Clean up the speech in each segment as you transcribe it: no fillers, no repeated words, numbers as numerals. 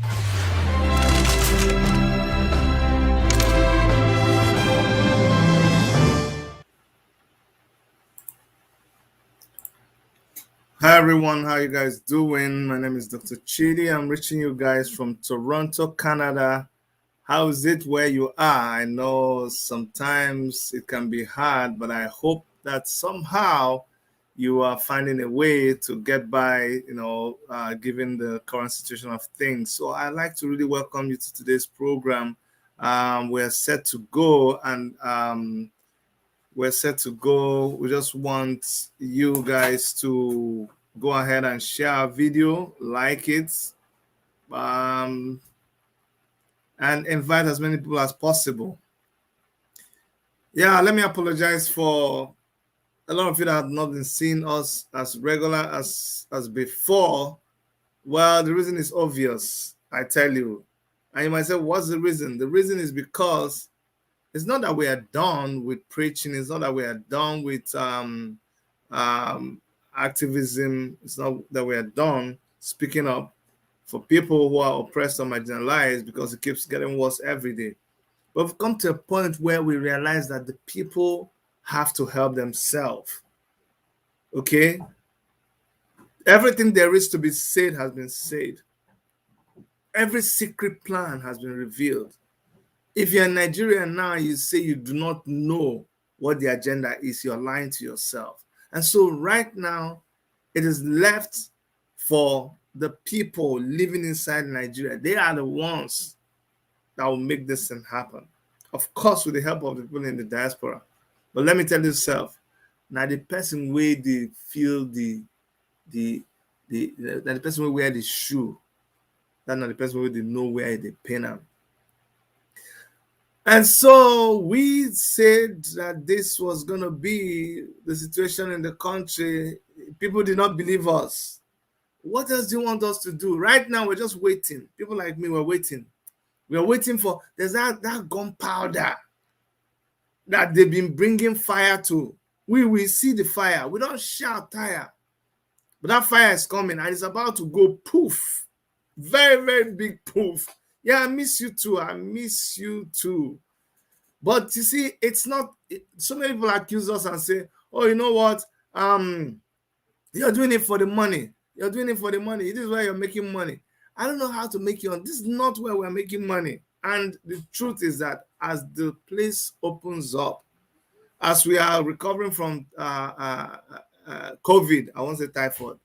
Hi everyone, how you guys doing? My name is Dr. Chidi. I'm reaching you guys from Toronto, Canada. How is it where you are? I know sometimes it can be hard, but I hope that somehow you are finding a way to get by, given the current situation of things. So I'd like to really welcome you to today's program. We're set to go and we're set to go. We just want you guys to go ahead and share our video, like it, and invite as many people as possible. Yeah, let me apologize for a lot of you that have not been seeing us as regular as before. Well, the reason is obvious, I tell you. And you might say, what's the reason? The reason is because it's not that we are done with preaching. It's not that we are done with activism. It's not that we are done speaking up for people who are oppressed or marginalized, because it keeps getting worse every day. But we've come to a point where we realize that the people have to help themselves. Okay? Everything there is to be said has been said. Every secret plan has been revealed. If you're in Nigeria now, you say you do not know what the agenda is, you're lying to yourself. And so right now, it is left for the people living inside Nigeria. They are the ones that will make this thing happen. Of course, with the help of the people in the diaspora. But let me tell you yourself, now the person where they feel the person who wear the shoe, that's not the person where they know where they pain them. And so we said that this was going to be the situation in the country. People did not believe us. What else do you want us to do? Right now, we're just waiting. People like me, we're waiting. We're waiting for, there's that gunpowder that they've been bringing fire to. We will see the fire. We don't shout tire. But that fire is coming and it's about to go poof. Very, very big poof. Yeah, I miss you too. I miss you too. But you see, it's not, so many people accuse us and say, oh, you know what? You're doing it for the money. You're doing it for the money. This is where you're making money. I don't know how to make it on. This is not where we're making money. And the truth is that as the place opens up, as we are recovering from COVID, I won't say typhoid,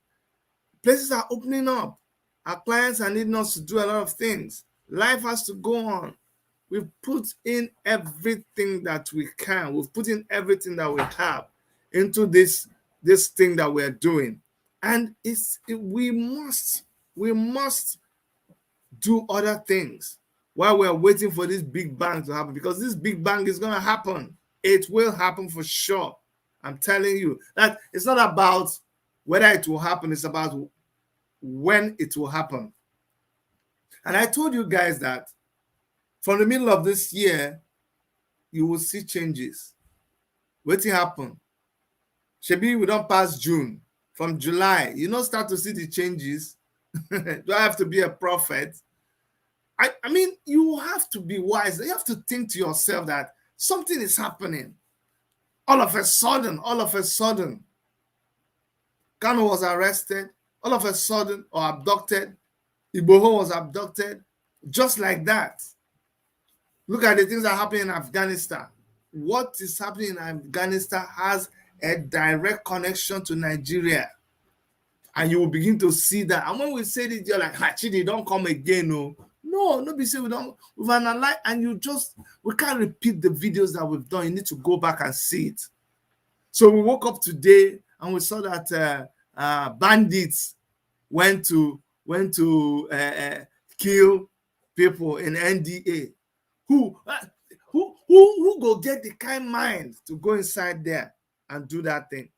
places are opening up. Our clients are needing us to do a lot of things. Life has to go on. We've put in everything that we can. We've put in everything that we have into this thing that we're doing. And we must do other things while we're waiting for this big bang to happen, because this big bang is going to happen. It will happen for sure. I'm telling you that it's not about whether it will happen. It's about when it will happen. And I told you guys that from the middle of this year, you will see changes. What will happen? Shebi, we don't pass June. From July, you don't start to see the changes. Do I have to be a prophet? I mean, you have to be wise. You have to think to yourself that something is happening. All of a sudden, Kano was arrested. All of a sudden, or abducted. Igboho was abducted. Just like that. Look at the things that happen in Afghanistan. What is happening in Afghanistan has a direct connection to Nigeria. And you will begin to see that. And when we say this, you're like, Chidi, don't come again. No, be say we've analyzed, and we can't repeat the videos that we've done. You need to go back and see it. So we woke up today and we saw that bandits went to kill people in NDA. Who go get the kind mind to go inside there and do that thing?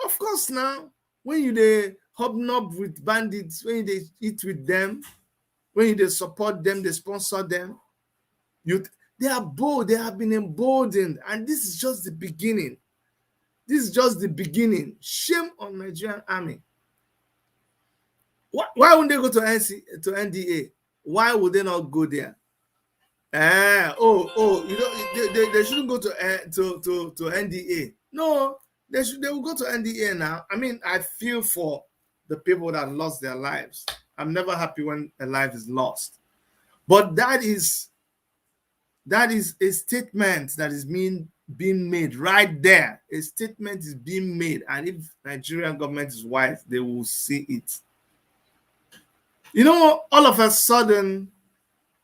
Of course, now when you they hobnob with bandits, when they eat with them, when they support them, they sponsor them, they are bold, they have been emboldened, and this is just the beginning. This is just the beginning. Shame on Nigerian army. Why wouldn't they go to NDA? Why would they not go there? You know, they shouldn't go to NDA. No, they will go to NDA now. I mean, I feel for the people that lost their lives. I'm never happy when a life is lost. But that is a statement that is being made right there. A statement is being made, and if Nigerian government is wise, they will see it. You know, all of a sudden,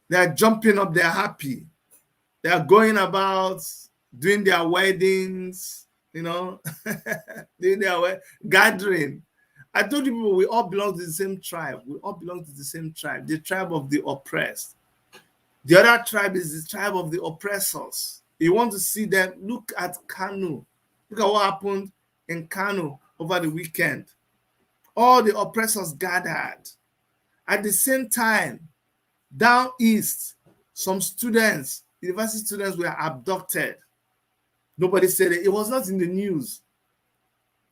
they're jumping up, they're happy. They're going about doing their weddings, you know, doing their gathering. I told you people, we all belong to the same tribe. We all belong to the same tribe, the tribe of the oppressed. The other tribe is the tribe of the oppressors. You want to see them, look at Kano. Look at what happened in Kano over the weekend. All the oppressors gathered. At the same time, down east, some students, university students, were abducted. Nobody said it. It was not in the news.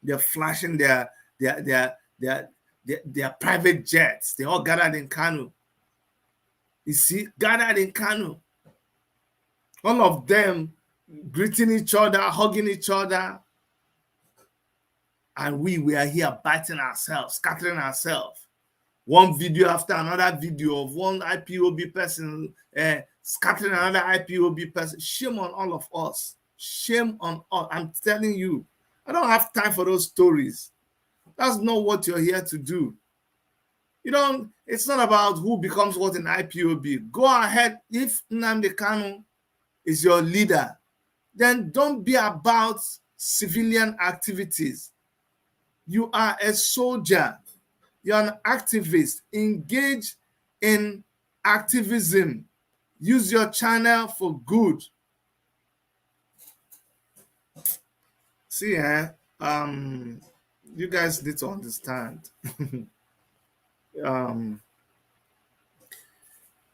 They're flashing their private jets. They all gathered in Kano. You see, gathered in Kano. All of them greeting each other, hugging each other. And we are here biting ourselves, scattering ourselves. One video after another video of one IPOB person scattering another IPOB person. Shame on all of us. Shame on us. I'm telling you, I don't have time for those stories. That's not what you're here to do. You don't, it's not about who becomes what in IPOB. Go ahead. If Nnamdi Kanu is your leader, then don't be about civilian activities. You are a soldier. You're an activist. Engage in activism. Use your channel for good. See, you guys need to understand.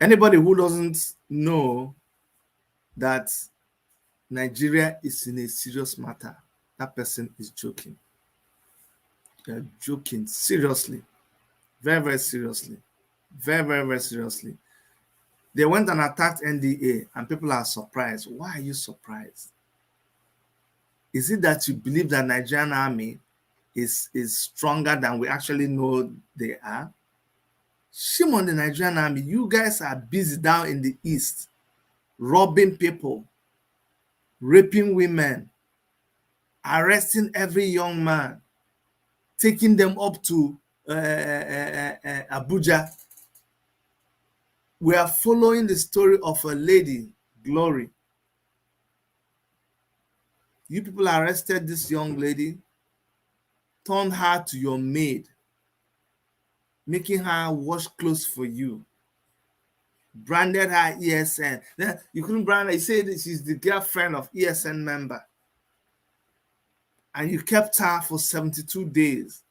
Anybody who doesn't know that Nigeria is in a serious matter, that person is joking. They're joking seriously. Very, very seriously. Very, very, very seriously. They went and attacked NDA, and people are surprised. Why are you surprised? Is it that you believe that Nigerian army is stronger than we actually know they are? Shame on the Nigerian army. You guys are busy down in the east, robbing people, raping women, arresting every young man, taking them up to Abuja. We are following the story of a lady, Glory. You people arrested this young lady, turned her to your maid, making her wash clothes for you, branded her ESN. Then you couldn't brand her. You said she's the girlfriend of ESN member. And you kept her for 72 days.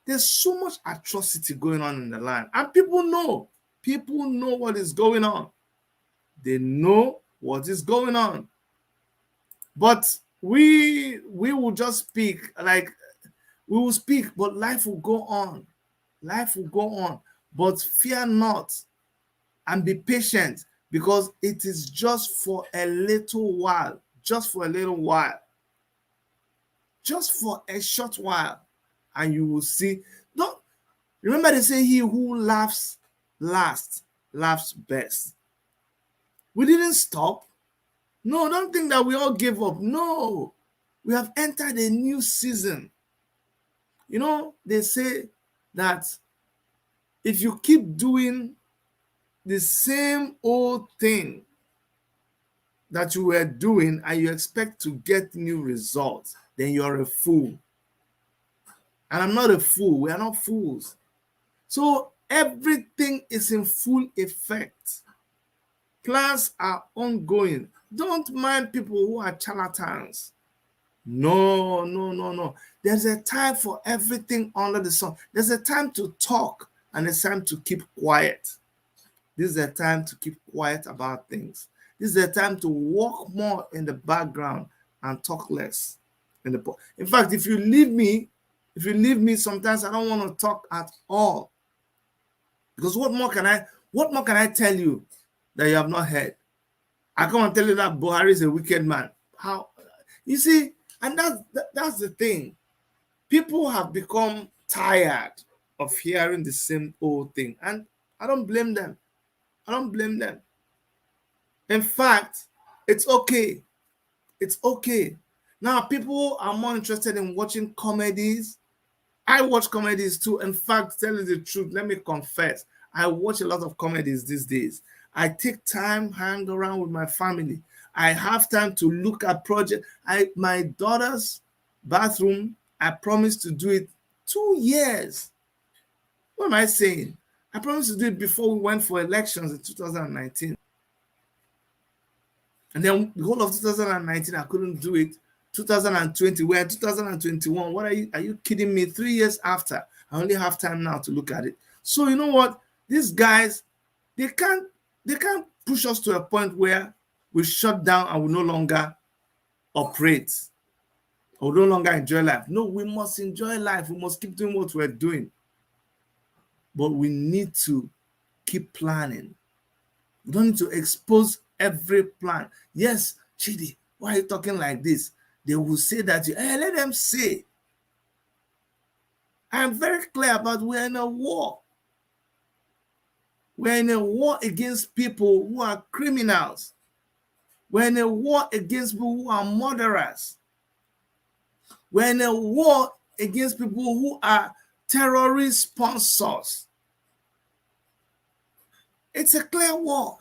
There's so much atrocity going on in the land. And people know. People know what is going on. They know what is going on. But we will just speak, like we will speak, but life will go on. Life will go on. But fear not and be patient, because it is just for a little while. Just for a little while. Just for a short while. And you will see. Don't remember, they say he who laughs last laughs best. We didn't stop. No, don't think that we all gave up. No, we have entered a new season. You know, they say that if you keep doing the same old thing that you were doing and you expect to get new results, then you're a fool. And I'm not a fool. We are not fools. So everything is in full effect. Plans are ongoing. Don't mind people who are charlatans. No, no, no, no. There's a time for everything under the sun. There's a time to talk and a time to keep quiet. This is a time to keep quiet about things. This is a time to walk more in the background and talk less. In fact, if you leave me, sometimes I don't want to talk at all. Because what more can I tell you that you have not heard? I come and tell you that Buhari is a wicked man. How? You see, and that's the thing. People have become tired of hearing the same old thing, and I don't blame them. I don't blame them. In fact, it's okay. It's okay. Now, people are more interested in watching comedies. I watch comedies too. In fact, tell you the truth, let me confess, I watch a lot of comedies these days. I take time, hang around with my family. I have time to look at projects. My daughter's bathroom, I promised to do it 2 years. What am I saying? I promised to do it before we went for elections in 2019. And then the whole of 2019, I couldn't do it. 2020, we're in 2021. What are you kidding me? 3 years after, I only have time now to look at it. So you know what? These guys, they can't push us to a point where we shut down and we no longer operate or no longer enjoy life. No, we must enjoy life. We must keep doing what we're doing. But we need to keep planning. We don't need to expose every plan. Yes, Chidi, why are you talking like this? They will say that, hey, let them say. I am very clear about we're in a war. We're in a war against people who are criminals. We're in a war against people who are murderers. We're in a war against people who are terrorist sponsors. It's a clear war.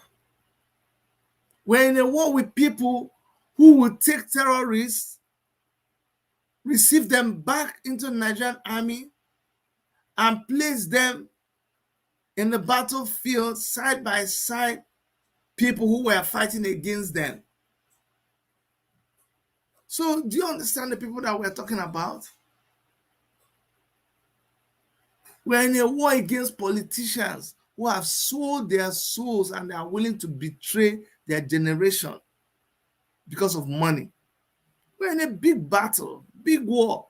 We're in a war with people who will take terrorists, receive them back into the Nigerian army, and place them in the battlefield side by side, people who were fighting against them. So do you understand the people that we're talking about? We're in a war against politicians who have sold their souls and they are willing to betray their generation because of money. We're in a big battle, big war.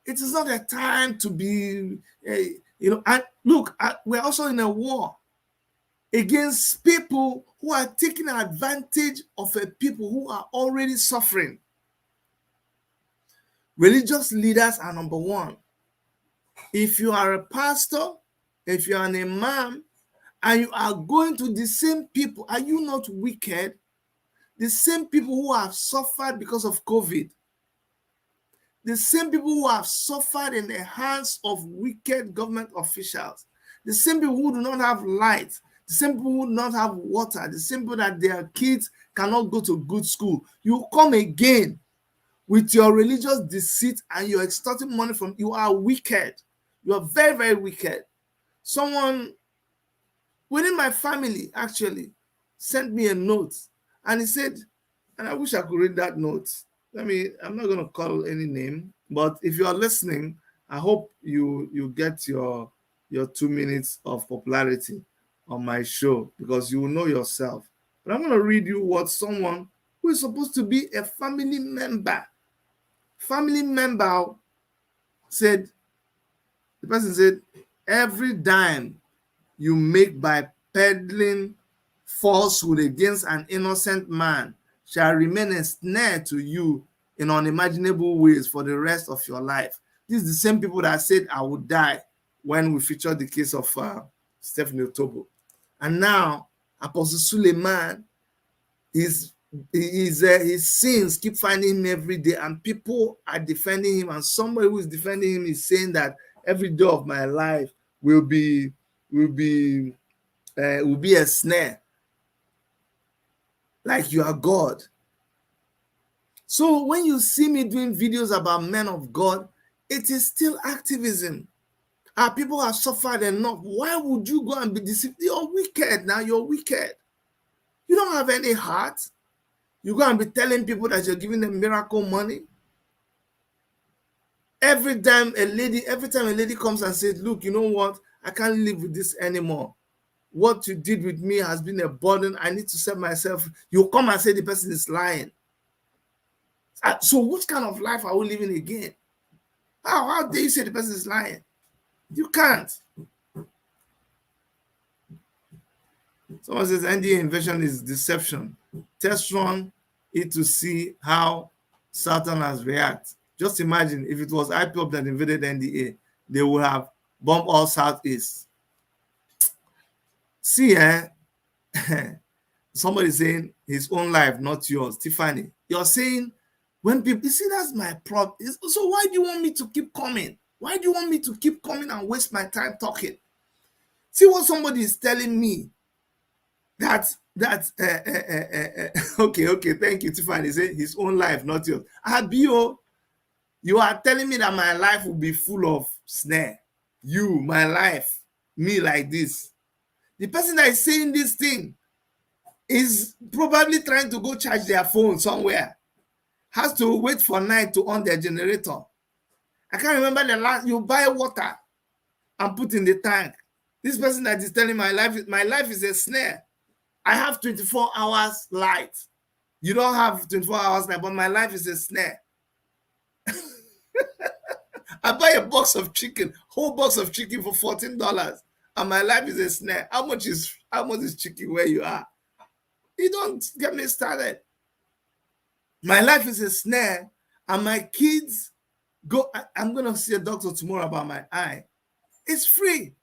It is not a time to be, and look, we're also in a war against people who are taking advantage of a people who are already suffering. Religious leaders are number one. If you are a pastor, if you are an imam, and you are going to the same people, are you not wicked? The same people who have suffered because of COVID, the same people who have suffered in the hands of wicked government officials, the same people who do not have light, the same people who do not have water, the same people that their kids cannot go to good school. You come again with your religious deceit and you're extorting money from, you are wicked. You are very, very wicked. Someone within my family actually sent me a note and he said, and I wish I could read that note. I'm not going to call any name, but if you are listening, I hope you get your 2 minutes of popularity on my show because you will know yourself. But I'm going to read you what someone who is supposed to be a family member said. The person said, every dime you make by peddling falsehood against an innocent man shall remain a snare to you in unimaginable ways for the rest of your life. These are the same people that said I would die when we featured the case of Stephanie Otobo. And now Apostle Suleiman, his sins keep finding him every day, and people are defending him, and somebody who is defending him is saying that every day of my life will be a snare, like you are God. So when you see me doing videos about men of God, it is still activism. Our people have suffered enough. Why would you go and be deceived? You're wicked now. You're wicked. You don't have any heart. You go and be telling people that you're giving them miracle money. Every time a lady comes and says, look, you know what? I can't live with this anymore. What you did with me has been a burden. I need to set myself. You come and say the person is lying. So what kind of life are we living again? How dare you say the person is lying? You can't. Someone says NDA invasion is deception. Test run it to see how Southerners react. Just imagine if it was IPOP that invaded NDA, they would have bombed all Southeast. See, somebody saying his own life, not yours. Tiffany, you're saying when people, you see, that's my problem. So why do you want me to keep coming? Why do you want me to keep coming and waste my time talking? See what somebody is telling me. That's okay. Thank you, Tiffany. Say his own life, not yours. Abio, you are telling me that my life will be full of snare. You, my life, me like this. The person that is saying this thing is probably trying to go charge their phone somewhere. Has to wait for night to on their generator. I can't remember the last. You buy water and put in the tank. This person that is telling my life is a snare. I have 24 hours light. You don't have 24 hours light, but my life is a snare. I buy a box of chicken, whole box of chicken for $14, and my life is a snare. How much is chicken where you are? You don't get me started. My life is a snare, and my kids go. I'm gonna see a doctor tomorrow about my eye. It's free.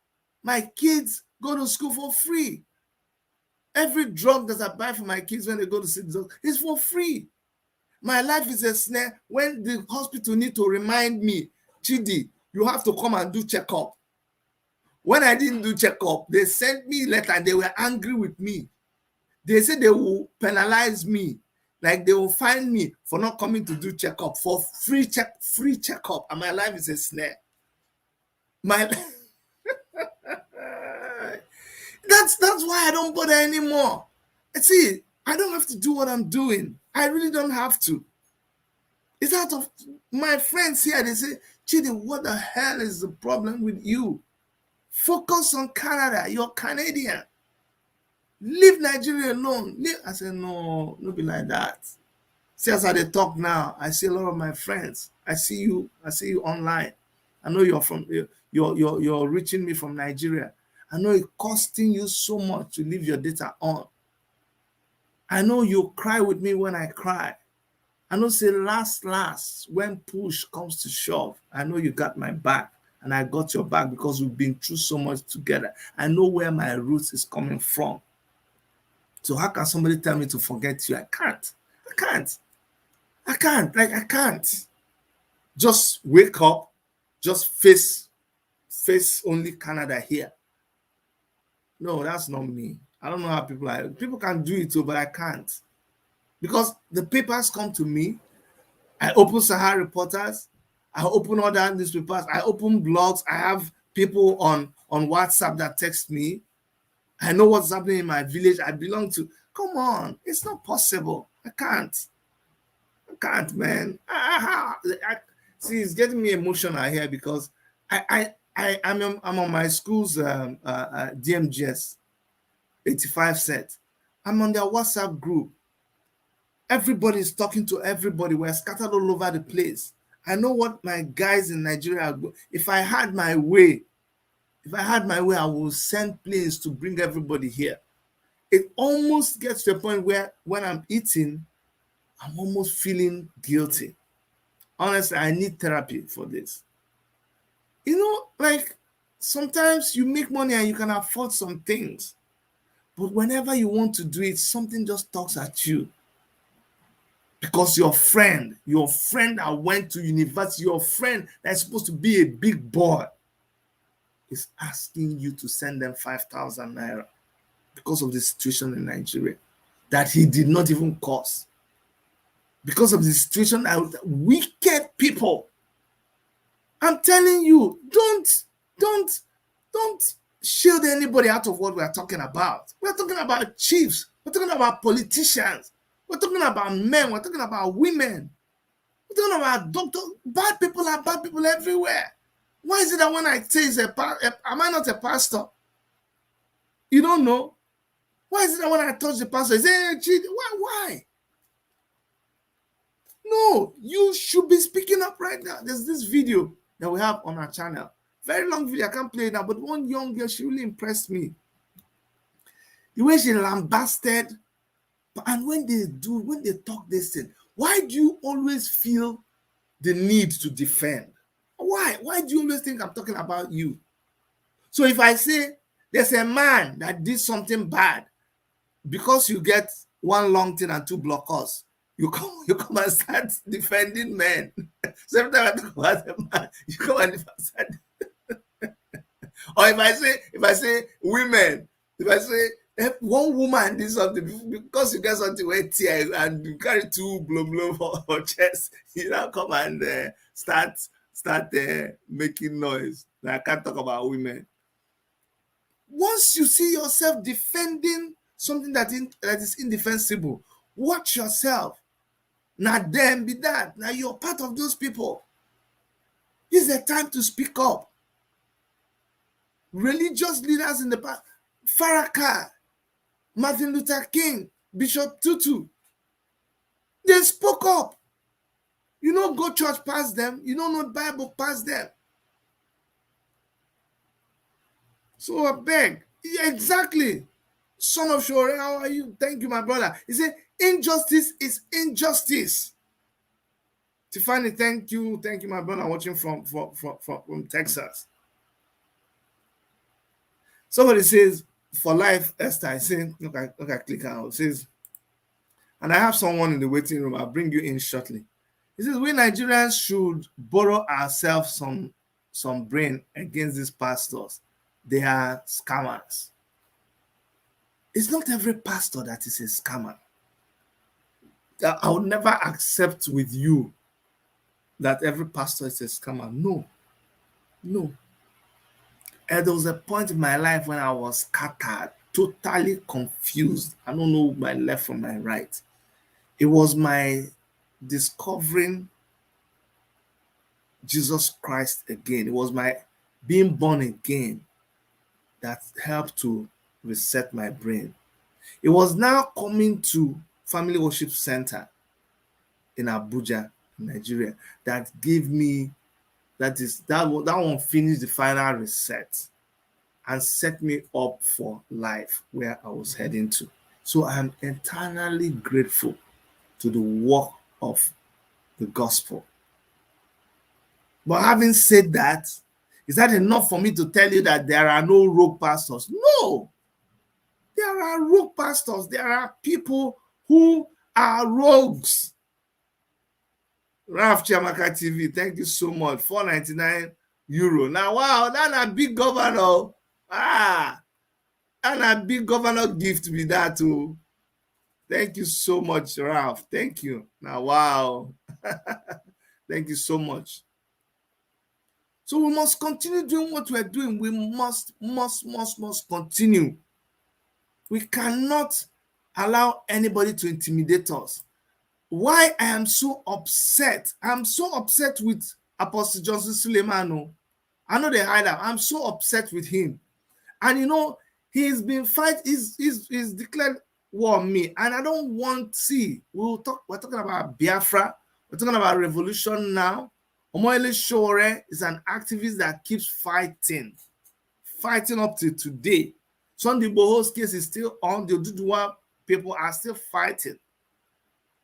My kids go to school for free. Every drug that I buy for my kids when they go to see the doctor is for free. My life is a snare when the hospital need to remind me, Chidi, you have to come and do checkup. When I didn't do checkup, they sent me a letter and they were angry with me. They said they will penalize me, like they will fine me for not coming to do checkup, for free checkup, and my life is a snare. That's why I don't bother anymore. See, I don't have to do what I'm doing. I really don't have to. It's out of my friends here. They say, Chidi, what the hell is the problem with you? Focus on Canada. You're Canadian. Leave Nigeria alone. I said, no, not be like that. See, as I talk now, I see a lot of my friends. I see you online. I know you're reaching me from Nigeria. I know it's costing you so much to leave your data on. I know you cry with me when I cry. I know say last, when push comes to shove, I know you got my back and I got your back because we've been through so much together. I know where my roots is coming from. So how can somebody tell me to forget you? I can't. I can't. Just wake up, just face only Canada here. No, that's not me. I don't know how people can do it too, but I can't. Because the papers come to me. I open Sahara Reporters. I open other newspapers. I open blogs. I have people on WhatsApp that text me. I know what's happening in my village. I belong to. Come on. It's not possible. I can't, man. See, it's getting me emotional here because I'm on my school's DMGS 85 set. I'm on their WhatsApp group. Everybody is talking to everybody. We're scattered all over the place. I know what my guys in Nigeria are going. If I had my way, I will send planes to bring everybody here. It almost gets to a point where when I'm eating, I'm almost feeling guilty. Honestly, I need therapy for this. Like sometimes you make money and you can afford some things. But whenever you want to do it, something just talks at you. Because your friend that went to university, your friend that's supposed to be a big boy is asking you to send them 5,000 naira because of the situation in Nigeria that he did not even cause. Because of the situation, wicked people. I'm telling you, don't shield anybody out of what we're talking about. We're talking about chiefs. We're talking about politicians. We're talking about men. We're talking about women. We're talking about doctors. Bad people are bad people everywhere. Why is it that when I say am I not a pastor? You don't know? Why is it that when I touch the pastor, I say, hey, why? No, you should be speaking up right now. There's this video that we have on our channel. Very long video. I can't play it now, but one young girl, she really impressed me. the way she lambasted. And when they talk this thing, why do you always feel the need to defend? Why? Why do you always think I'm talking about you? So if I say there's a man that did something bad, because you get one long thing and two blockers, you come and start defending men. So every time I talk about a man, you come and start. Or if I say women, if I say if one woman did something, because you get something wet here and you carry two blow for chest, you now come and start making noise. Now, I can't talk about women. Once you see yourself defending something that is indefensible, watch yourself. Now them be that. Now you're part of those people. This is the time to speak up. Religious leaders in the past, Farrakhan, Martin Luther King, Bishop Tutu, they spoke up. You don't go church past them. You don't know Bible past them. So I beg. Yeah, exactly. Son of Shore, how are you? Thank you, my brother. He said, injustice is injustice. Tiffany, thank you. Thank you, my brother, watching from Texas. Somebody says, for life, Esther, I say, look, I click out. It says, and I have someone in the waiting room. I'll bring you in shortly. He says, we Nigerians should borrow ourselves some brain against these pastors. They are scammers. It's not every pastor that is a scammer. I would never accept with you that every pastor is a scammer. No. And there was a point in my life when I was scattered, totally confused. I don't know my left from my right. It was my discovering Jesus Christ again. It was my being born again that helped to reset my brain. It was now coming to Family Worship Center in Abuja, Nigeria, that gave me that one finished the final reset and set me up for life where I was heading to. So I'm eternally grateful to the work of the gospel. But having said that, is that enough for me to tell you that there are no rogue pastors? No. There are rogue pastors. There are people who are rogues. Raf Chiamaka TV, thank you so much. €4.99. Now, wow, that's a big governor. That's a big governor gift be that too. Thank you so much, Ralph. Thank you. Now, wow. Thank you so much. So we must continue doing what we're doing. We must continue. We cannot allow anybody to intimidate us. Why I am so upset? I'm so upset with Apostle Johnson Suleimano. I know they hide out. I'm so upset with him. And you know, he's been he's declared war on me. And I don't want to see. We're talking about Biafra. We're talking about revolution now. Omoyele Sowore is an activist that keeps fighting up to today. Sunday Igboho's case is still on. The Oduduwa people are still fighting.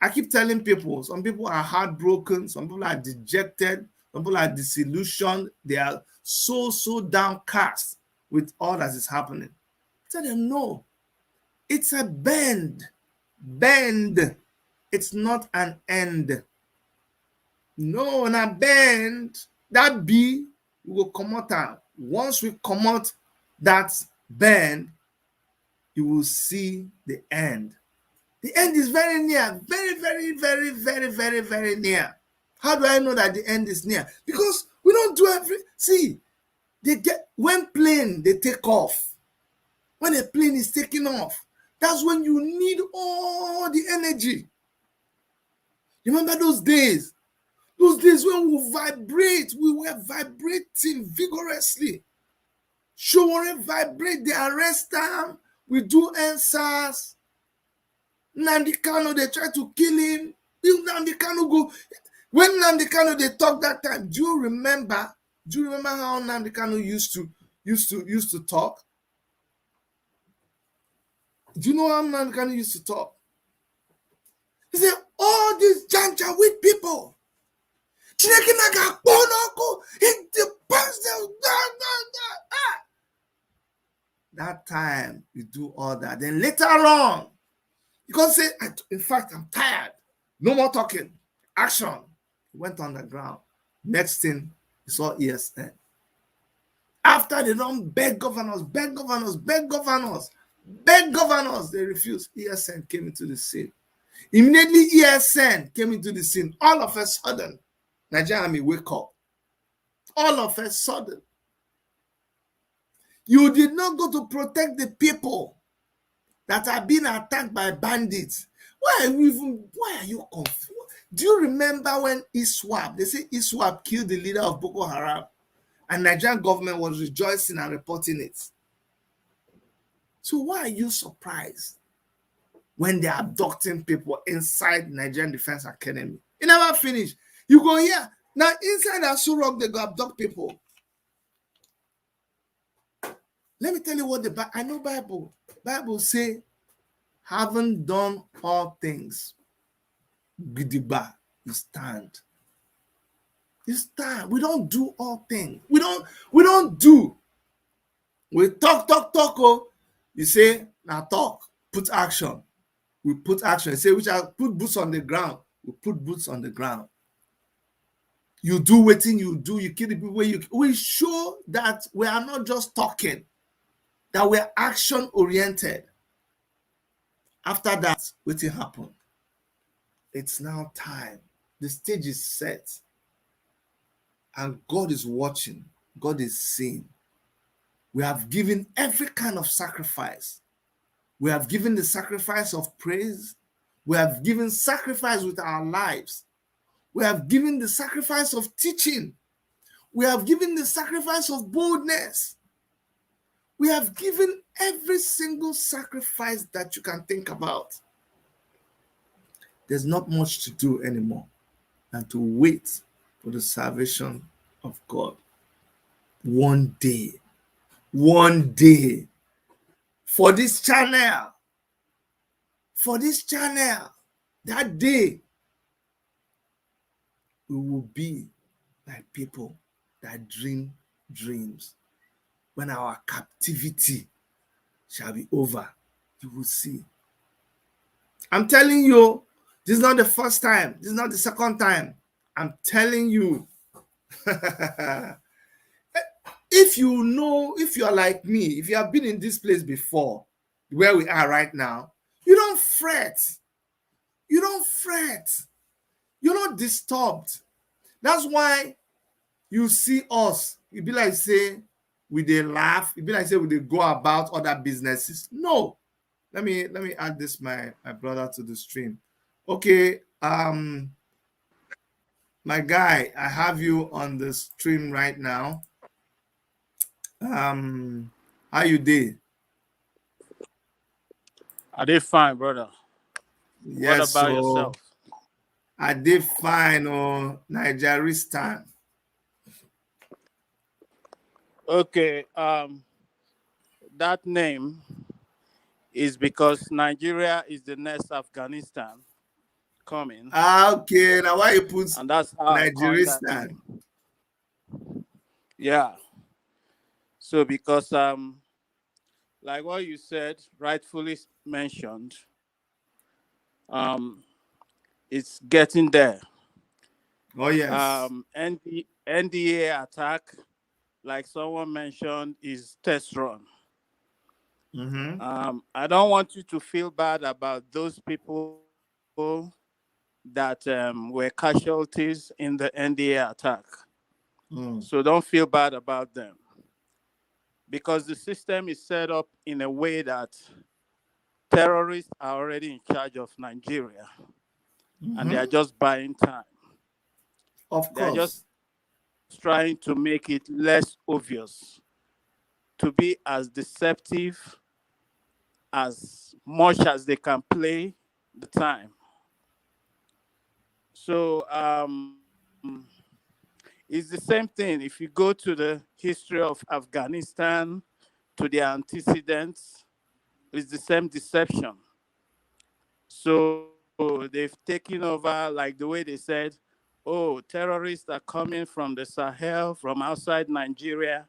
I keep telling people, some people are heartbroken, some people are dejected, some people are disillusioned. They are so downcast with all that is happening. I tell them, no, it's a bend. It's not an end. No, na bend. That B, we will come out. Once we come out that bend, you will see the end. The end is very near, very near. How do I know that the end is near? Because we don't do when plane they take off, when a plane is taking off, that's when you need all the energy. Remember those days? Those days when we were vibrating vigorously. Sowore vibrate, they arrest them, we do answers. Nnamdi Kanu, they try to kill him. Nnamdi Kanu go. When Nnamdi Kanu they talk that time, do you remember how Nnamdi Kanu used to talk? Do you know how Nnamdi used to talk? He said, all these Janjaweed people, that time you do all that. Then later on, you can say, in fact, I'm tired. No more talking. Action. He went on the ground. Next thing, he saw ESN. After they don't beg governors, they refused. ESN came into the scene. Immediately, ESN came into the scene. All of a sudden, Nigerian army wake up. All of a sudden, you did not go to protect the people that are being attacked by bandits. Why are you confused? Do you remember when ISWAP, they say ISWAP killed the leader of Boko Haram, and Nigerian government was rejoicing and reporting it? So why are you surprised when they're abducting people inside Nigerian Defense Academy? It never finished. You go here. Now inside Asu Rock, they go abduct people. Let me tell you what I know Bible say, having done all things, Gidigba, you stand. You stand. We don't do all things. We don't do. We talk. Oh, you say, now talk. Put action. We put action. You say, we shall put boots on the ground. We put boots on the ground. You do waiting, you do, you kill the people. We show that we are not just talking, that we're action oriented. After that, waiting happened. It's now time. The stage is set. And God is watching. God is seeing. We have given every kind of sacrifice. We have given the sacrifice of praise. We have given sacrifice with our lives. We have given the sacrifice of teaching. We have given the sacrifice of boldness. We have given every single sacrifice that you can think about. There's not much to do anymore than to wait for the salvation of God. One day, for this channel, that day, we will be like people that dream dreams. When our captivity shall be over, you will see. I'm telling you, this is not the first time. This is not the second time. I'm telling you. If you are like me, if you have been in this place before, where we are right now, you don't fret. You're not disturbed. That's why you see us. It be like say, we dey laugh. It be like say we dey go about other businesses. No. Let me add this my brother to the stream. Okay, my guy, I have you on the stream right now. How you dey? I did fine, brother. Yes, what about yourself? I did fine, Nigerian. Okay, that name is because Nigeria is the next Afghanistan coming. Okay, now why you put and that's how I coined that Nigerian? name. Yeah. So because like what you said, rightfully mentioned, it's getting there. Oh yes. NDA attack, like someone mentioned, is test run. I don't want you to feel bad about those people that were casualties in the NDA attack. So don't feel bad about them, because the system is set up in a way that terrorists are already in charge of Nigeria, and they are just buying time. Of They are course. just trying to make it less obvious, to be as deceptive as much as they can play the time. So it's the same thing. If you go to the history of Afghanistan, to the antecedents, It's the same deception. So they've taken over, like the way they said, oh, terrorists are coming from the Sahel, from outside Nigeria.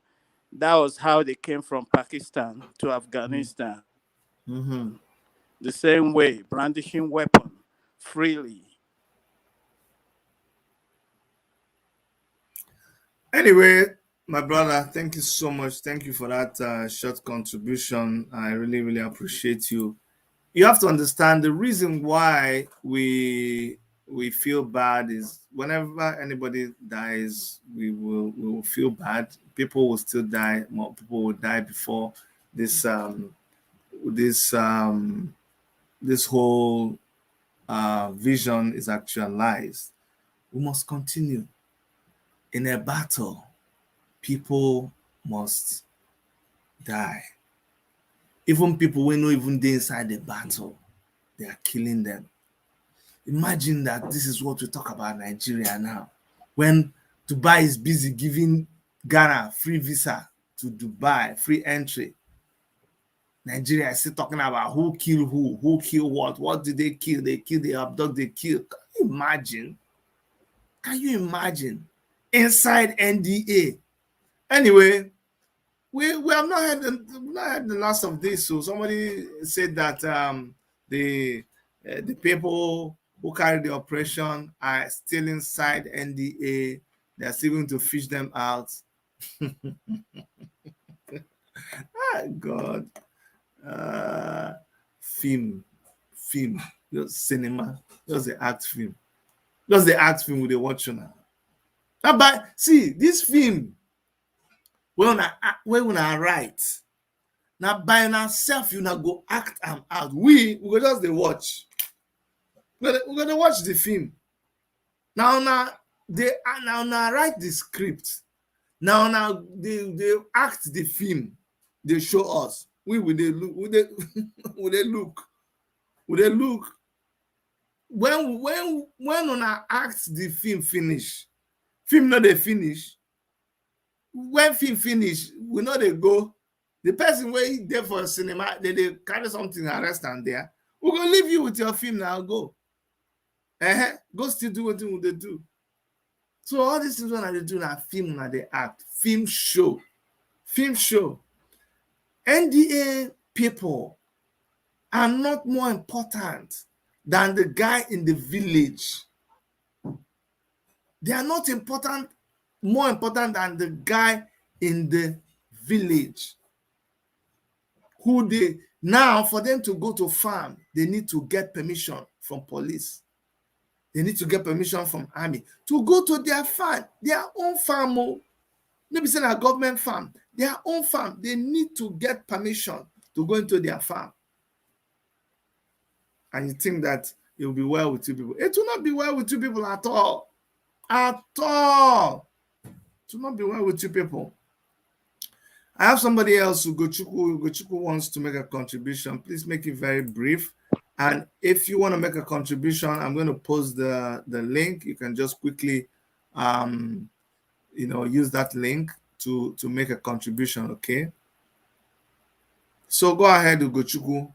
That was how they came from Pakistan to Afghanistan. The same way, brandishing weapon freely. Anyway, my brother, thank you so much. Thank you for that short contribution. I really, really appreciate you. You have to understand the reason why we feel bad is whenever anybody dies, we will feel bad. People will still die. More people will die before this this this whole vision is actualized. We must continue. In a battle, people must die. Even people we know even they inside the battle, they are killing them. Imagine that this is what we talk about Nigeria now. When Dubai is busy giving Ghana free visa to Dubai, free entry. Nigeria is still talking about who killed who killed what did they kill? They killed, they abduct, they killed. Can you imagine? Can you imagine? Inside NDA. Anyway, we have not heard the last of this. So somebody said that the people who carried the operation are still inside NDA. They are still going to fish them out. God. Film, just cinema, just the act film. Just the act film with the watch now. But see, this film, when I write, now by ourselves, you now go act and out. We go just the watch. We're gonna watch the film. Now they write the script. Now they act the film. They show us. We will they look. Will they look? When una act the film finish, film not they finish. When film finish, we know they go. The person where there for cinema, they carry something arrest and there. We're gonna leave you with your film now. Go. Go still do what they do. So all these things when they do now, film now they act. Film show. NDA people are not more important than the guy in the village. They are not more important than the guy in the village. Now for them to go to farm, they need to get permission from police. They need to get permission from army to go to their farm, their own farm. Maybe say a government farm, their own farm. They need to get permission to go into their farm. And you think that it will be well with you people. It will not be well with you people at all. At all. It will not be well with you people. I have somebody else, Ugochukwu wants to make a contribution. Please make it very brief. And if you want to make a contribution, I'm going to post the link. You can just quickly use that link to make a contribution, okay? So go ahead, Ugochukwu.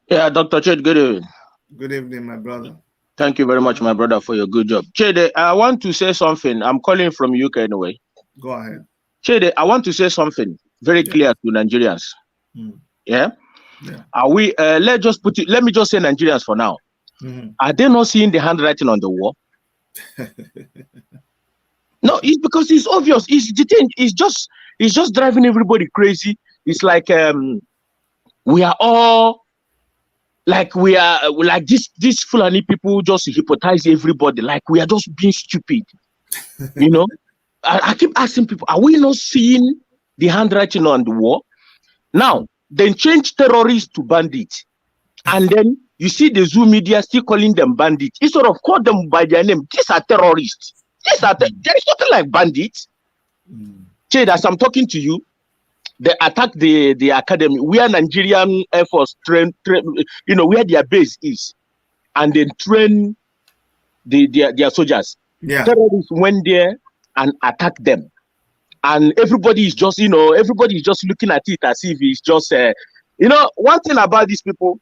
Yeah, Dr. Chid, good evening. Good evening, my brother. Thank you very much, my brother, for your good job. Chede, I want to say something. I'm calling from UK anyway. Go ahead. Chede, I want to say something very clear to Nigerians. Yeah? Are we, let me just say Nigerians for now. Are they not seeing the handwriting on the wall? No, it's because it's obvious. It's the thing. It's just driving everybody crazy. It's like we are all like this Fulani people just hypnotize everybody. Like we are just being stupid. You know, I keep asking people, are we not seeing the handwriting on the wall? Now, then change terrorists to bandits, and then you see the Zoom media still calling them bandits instead of call them by their name. These are terrorists. There is nothing like bandits. Chad, as I'm talking to you, they attack the academy where Nigerian Air Force train, where their base is, and then train their soldiers. Yeah. Terrorists went there and attacked them, and everybody is just looking at it as if it's just You know, one thing about these people,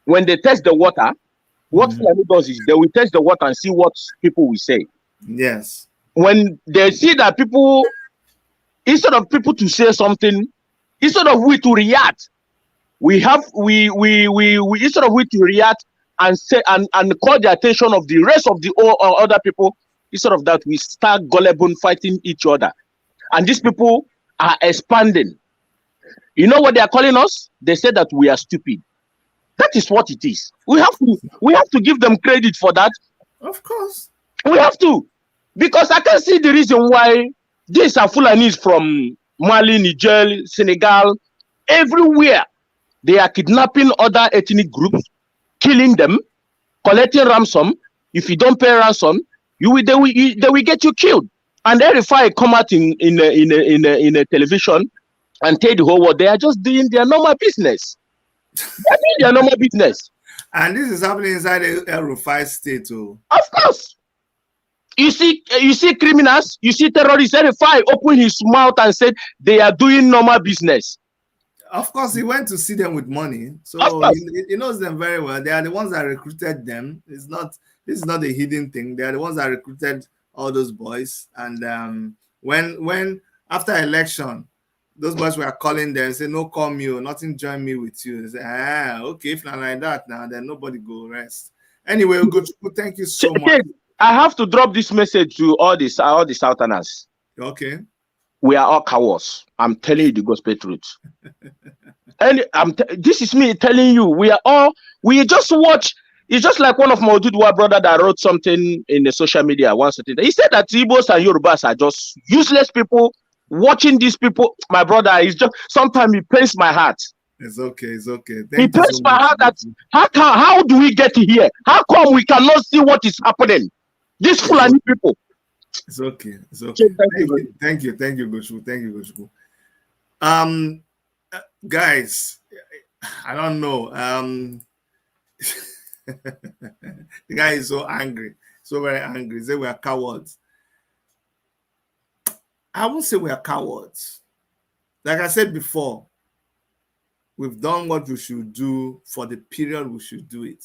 when they test the water, what Fulani does is they will test the water and see what people will say. Yes. When they see that people, instead of people to say something, instead of we to react, we instead of we to react and say and call the attention of the rest of the other people, instead of that, we start gullible fighting each other. And these people are expanding. You know what they are calling us? They say that we are stupid. That is what it is. We have to give them credit for that. Of course. We have to. Because I can see the reason why these are Fulanis from Mali, Niger, Senegal, everywhere. They are kidnapping other ethnic groups, killing them, collecting ransom. If you don't pay ransom, they will get you killed. And RFI come out in a television and tell the whole world they are just doing their normal business. They are doing their normal business. And this is happening inside a Rufai state too. Of course. You see criminals, you see terrorists. RFI open his mouth and said they are doing normal business. Of course, he went to see them with money, so he knows them very well. They are the ones that recruited them. This is not a hidden thing. They are the ones that recruited all those boys. And when after election, those boys were calling them and say, "No, call me, or nothing join me with you." They say, okay, if not like that now, then nobody go rest. Anyway, Ugochukwu, thank you so much. I have to drop this message to all the Southerners. Okay. We are all cowards. I'm telling you the gospel truth. And this is me telling you, we just watch. It's just like one of my Odudua brother that wrote something in the social media once. He said that Igbos and Yorubas are just useless people. Watching these people, my brother, is just sometimes it pains my heart. It's okay. It pains my heart that how do we get here? How come we cannot see what is happening? These Fulani people. It's okay. Thank you, Gochukwu. Thank you, Gochukwu. Guys, I don't know. The guy is so angry, so very angry. He said we are cowards. I won't say we are cowards. Like I said before, we've done what we should do for the period we should do it.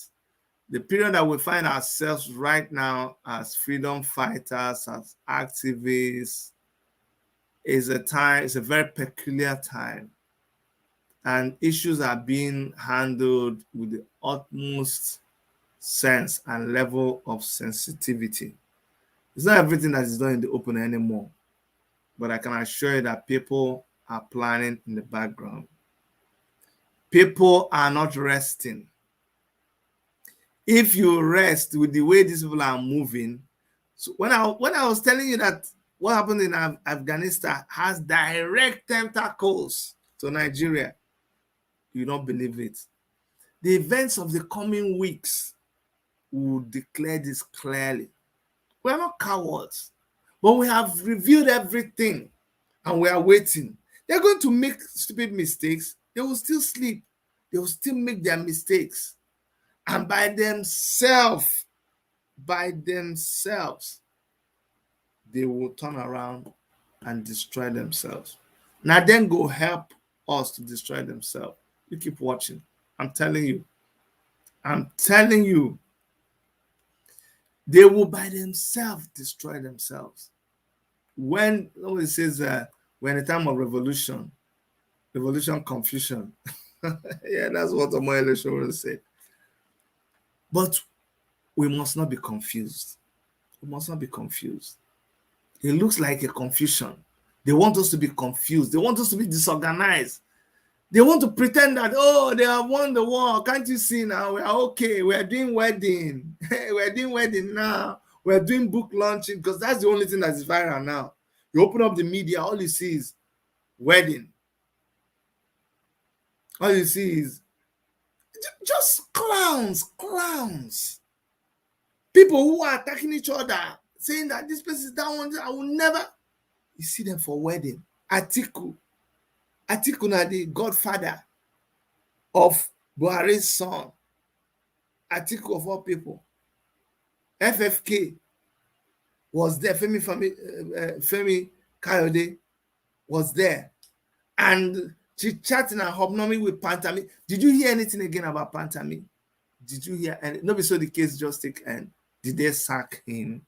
The period that we find ourselves right now as freedom fighters, as activists, is a very peculiar time. And issues are being handled with the utmost sense and level of sensitivity. It's not everything that is done in the open anymore. But I can assure you that people are planning in the background. People are not resting. If you rest with the way these people are moving, so when I was telling you that what happened in Afghanistan has direct tentacles to Nigeria, you don't believe it. The events of the coming weeks will declare this clearly. We are not cowards, but we have reviewed everything and we are waiting. They're going to make stupid mistakes. They will still sleep. They will still make their mistakes. And by themselves, they will turn around and destroy themselves. Now then go help us to destroy themselves. You keep watching. I'm telling you. They will by themselves destroy themselves. When it says we're in a time of revolution, confusion. Yeah, that's what Omoyele Sowore said. But we must not be confused. We must not be confused. It looks like a confusion. They want us to be confused. They want us to be disorganized. They want to pretend that, they have won the war. Can't you see now? We are okay. We are doing wedding. We're doing wedding now. We're doing book launching because that's the only thing that is viral now. You open up the media, all you see is wedding. All you see is just clowns. People who are attacking each other, saying that this person is that one, I will never. You see them for wedding. Atiku na the godfather of Buhari's son. Atiku of all people. FFK was there. Femi Kayode was there. And chit-chatting and hobnobbing with Pantami. Did you hear anything again about Pantami? Did you hear? And nobody saw the case just take end. Did they sack him?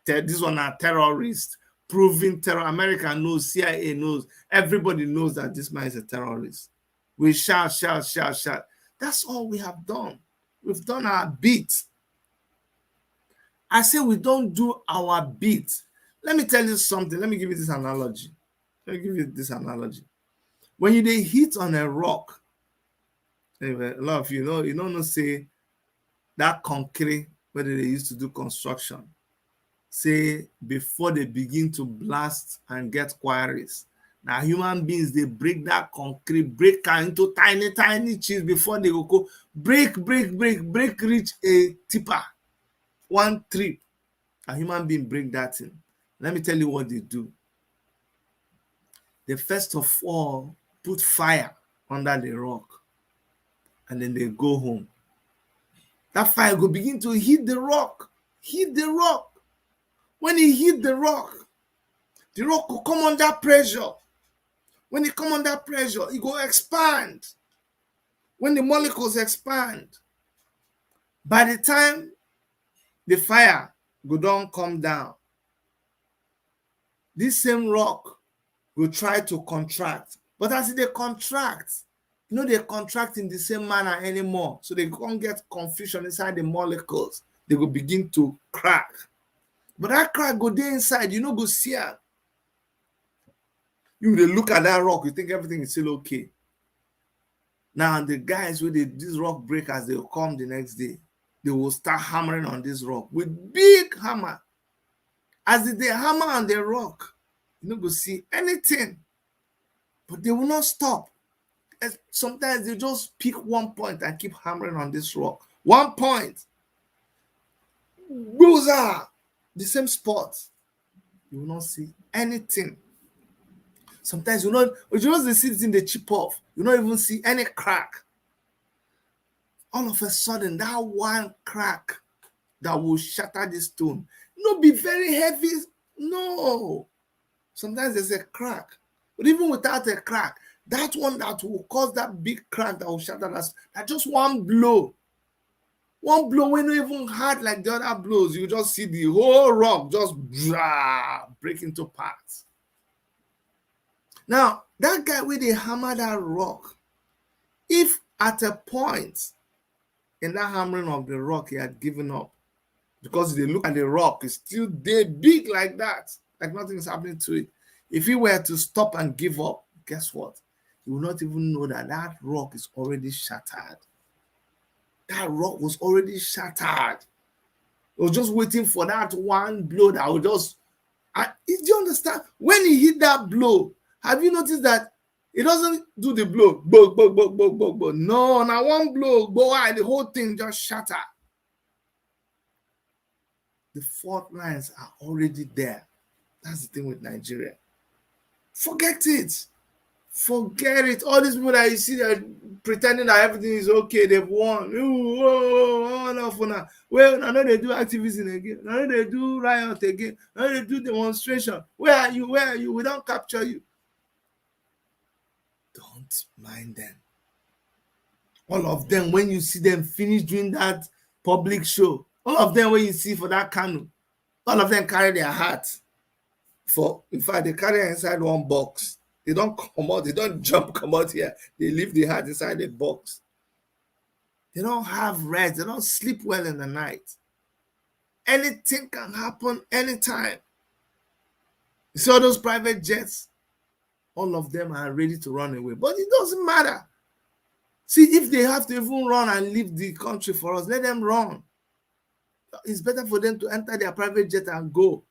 This one are terrorist, proven terror. America knows, CIA knows, everybody knows that this man is a terrorist. We shout. That's all we have done. We've done our bit. I say we don't do our bit. Let me tell you something. Let me give you this analogy. When you dey hit on a rock, anyway, a lot of you know, say that concrete where they used to do construction, say before they begin to blast and get quarries. Now human beings, they break that concrete, break into tiny chips before they go break, reach a tipper. One trip, a human being break that thing. Let me tell you what they do. They first of all put fire under the rock, and then they go home. That fire will begin to hit the rock. When it hit the rock will come under pressure. When it come under pressure, it will expand. When the molecules expand, by the time the fire go down, come down, this same rock will try to contract. But as they contract, they contract in the same manner anymore. So they can't get confusion inside the molecules. They will begin to crack. But that crack go there inside, go see it. You will look at that rock, you think everything is still okay. Now the guys with these rock breakers, they will come the next day. They will start hammering on this rock with big hammer. As they hammer on the rock, you go see anything. But they will not stop. Sometimes they just pick one point and keep hammering on this rock. One point. Those are the same spot. You will not see anything. Sometimes just they see it in the chip off. You don't even see any crack. All of a sudden, that one crack that will shatter the stone. Not be very heavy. No. Sometimes there's a crack. But even without a crack, that one that will cause that big crack that will shatter us, that just one blow. One blow when you even hard like the other blows, you just see the whole rock just break into parts. Now, that guy with the hammer that rock, if at a point in that hammering of the rock he had given up, because they look at the rock, it's still there big like that, like nothing is happening to it. If he were to stop and give up, guess what? He will not even know that that rock is already shattered. That rock was already shattered. It was just waiting for that one blow that would just... do you understand? When he hit that blow, have you noticed that it doesn't do the blow? No, now one blow, the whole thing just shattered. The fault lines are already there. That's the thing with Nigeria. Forget it. All these people that you see that pretending that everything is okay, they've won. Well, I know they do activism again. I know they do riot again. I know they do demonstration. Where are you? We don't capture you. Don't mind them. All of them, when you see them finish doing that public show, all of them when you see for that canoe, all of them carry their hat. In fact, they carry it inside one box. They don't come out, they don't come out here. They leave the hat inside the box. They don't have rest, they don't sleep well in the night. Anything can happen anytime. You see all those private jets? All of them are ready to run away. But it doesn't matter. See, if they have to even run and leave the country for us, let them run. It's better for them to enter their private jet and go.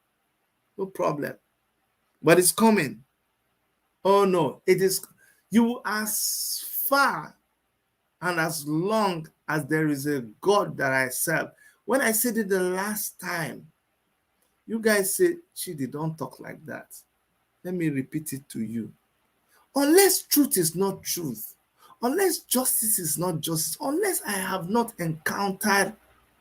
No problem. But it's coming. Oh no, it is. You, as far and as long as there is a God that I serve. When I said it the last time, you guys said, Chidi, don't talk like that. Let me repeat it to you. Unless truth is not truth, unless justice is not justice, unless I have not encountered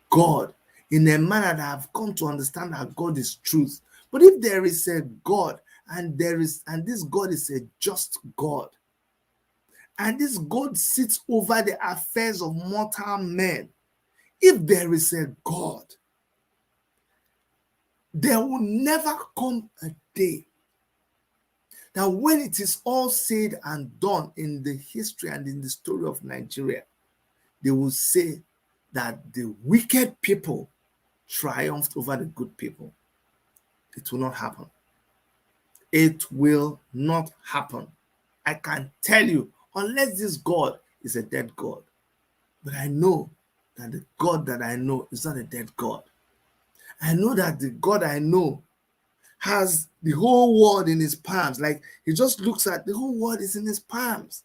God in a manner that I've come to understand that God is truth. But if there is a God, and this God is a just God, And this God sits over the affairs of mortal men. If there is a God, there will never come a day that when it is all said and done in the history and in the story of Nigeria, they will say that the wicked people triumphed over the good people. It will not happen. It will not happen. I can tell you, unless this God is a dead God. But I know that the God that I know is not a dead God. I know that the God I know has the whole world in his palms. Like, he just looks at the whole world is in his palms.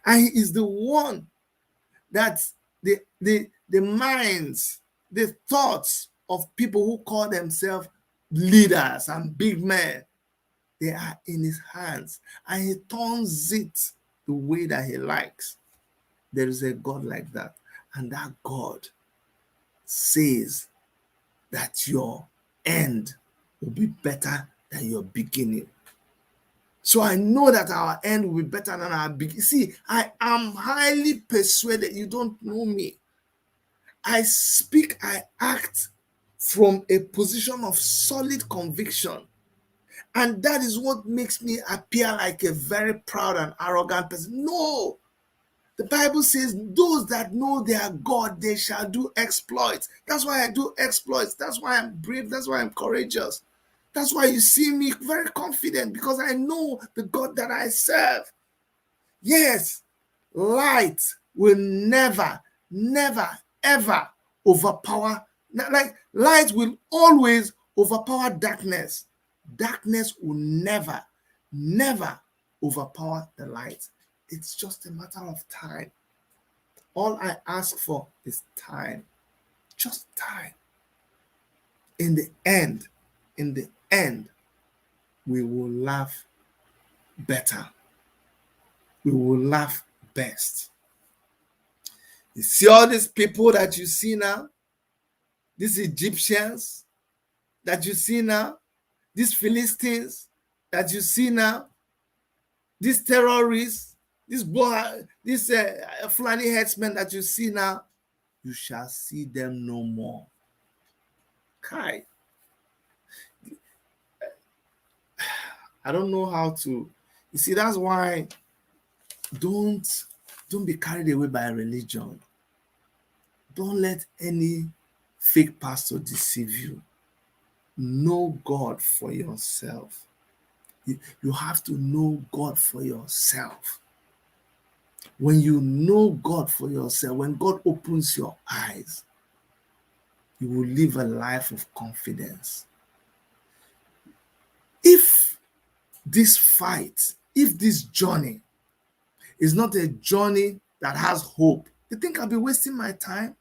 And he is the one that the minds, the thoughts of people who call themselves leaders and big men, they are in his hands. And he turns it the way that he likes. There is a God like that. And that God says that your end will be better than your beginning. So I know that our end will be better than our beginning. See, I am highly persuaded. You don't know me. I speak, I act from a position of solid conviction. And that is what makes me appear like a very proud and arrogant person. No. The Bible says, those that know their God, they shall do exploits. That's why I do exploits. That's why I'm brave. That's why I'm courageous. That's why you see me very confident, because I know the God that I serve. Yes, light will never, never, ever overpower. Like, light will always overpower darkness. Darkness will never, never overpower the light. It's just a matter of time. All I ask for is time. Just time. In the end, we will laugh better. We will laugh best. You see all these people that you see now, these Egyptians that you see now, these Philistines that you see now, these terrorists, these Fulani headsmen that you see now, you shall see them no more. Kai, I don't know how to. You see, that's why don't be carried away by religion. Don't let any fake pastor deceive you. Know God for yourself. You have to know God for yourself. When you know God for yourself, when God opens your eyes, you will live a life of confidence. If this fight, if this journey is not a journey that has hope, you think I'll be wasting my time?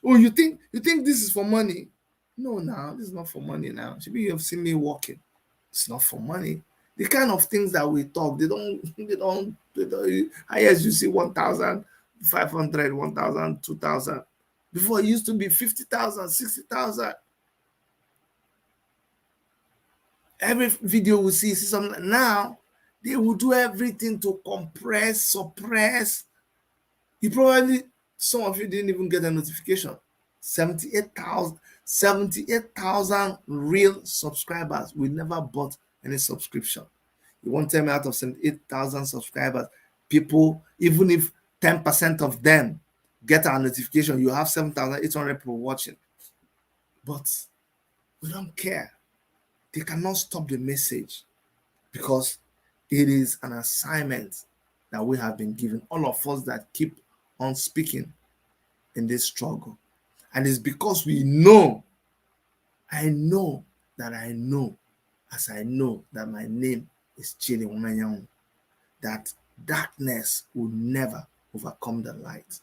Oh, you think this is for money? No, now this is not for money. Now, maybe you have seen me walking. It's not for money. The kind of things that we talk, they don't. Highest you see 1,500, 1,000, 2,000. Before it used to be 50,000, 60,000. Every video we see something. Now they will do everything to compress, suppress. Some of you didn't even get a notification. 78,000 real subscribers. We never bought any subscription. You won't tell me out of 78,000 subscribers, people, even if 10% of them get our notification, you have 7,800 people watching. But we don't care. They cannot stop the message, because it is an assignment that we have been given, all of us that keep on speaking in this struggle. And it's because we know, I know that I know, as I know that my name is Chile Womanyan, that darkness will never overcome the light.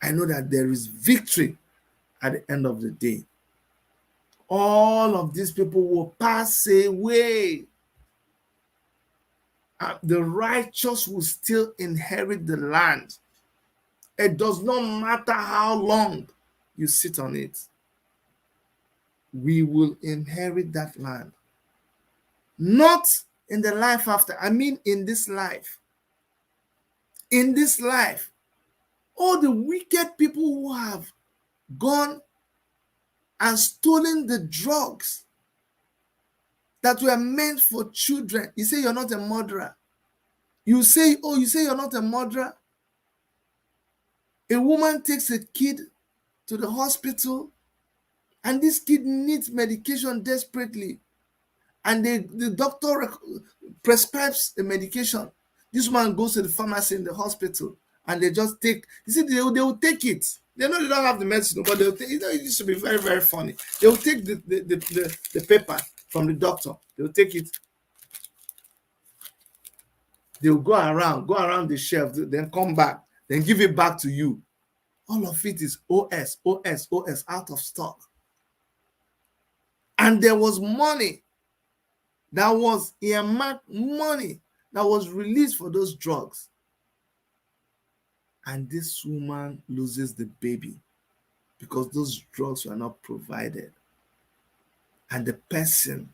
I know that there is victory at the end of the day. All of these people will pass away. The righteous will still inherit the land. It does not matter how long you sit on it. We will inherit that land. Not in the life after. I mean in this life. in this life. All the wicked people who have gone and stolen the drugs that were meant for children. You say you're not a murderer. You say you're not a murderer. A woman takes a kid to the hospital, and this kid needs medication desperately. And the doctor prescribes the medication. This woman goes to the pharmacy in the hospital, and they just take, you see, they will take it. They know they don't have the medicine, but they'll take, it used to be very, very funny. They'll take the paper from the doctor. They'll take it. They'll go around the shelf, then come back, then give it back to you. All of it is OS, out of stock. And there was money that was earmarked, money that was released for those drugs. And this woman loses the baby because those drugs were not provided. And the person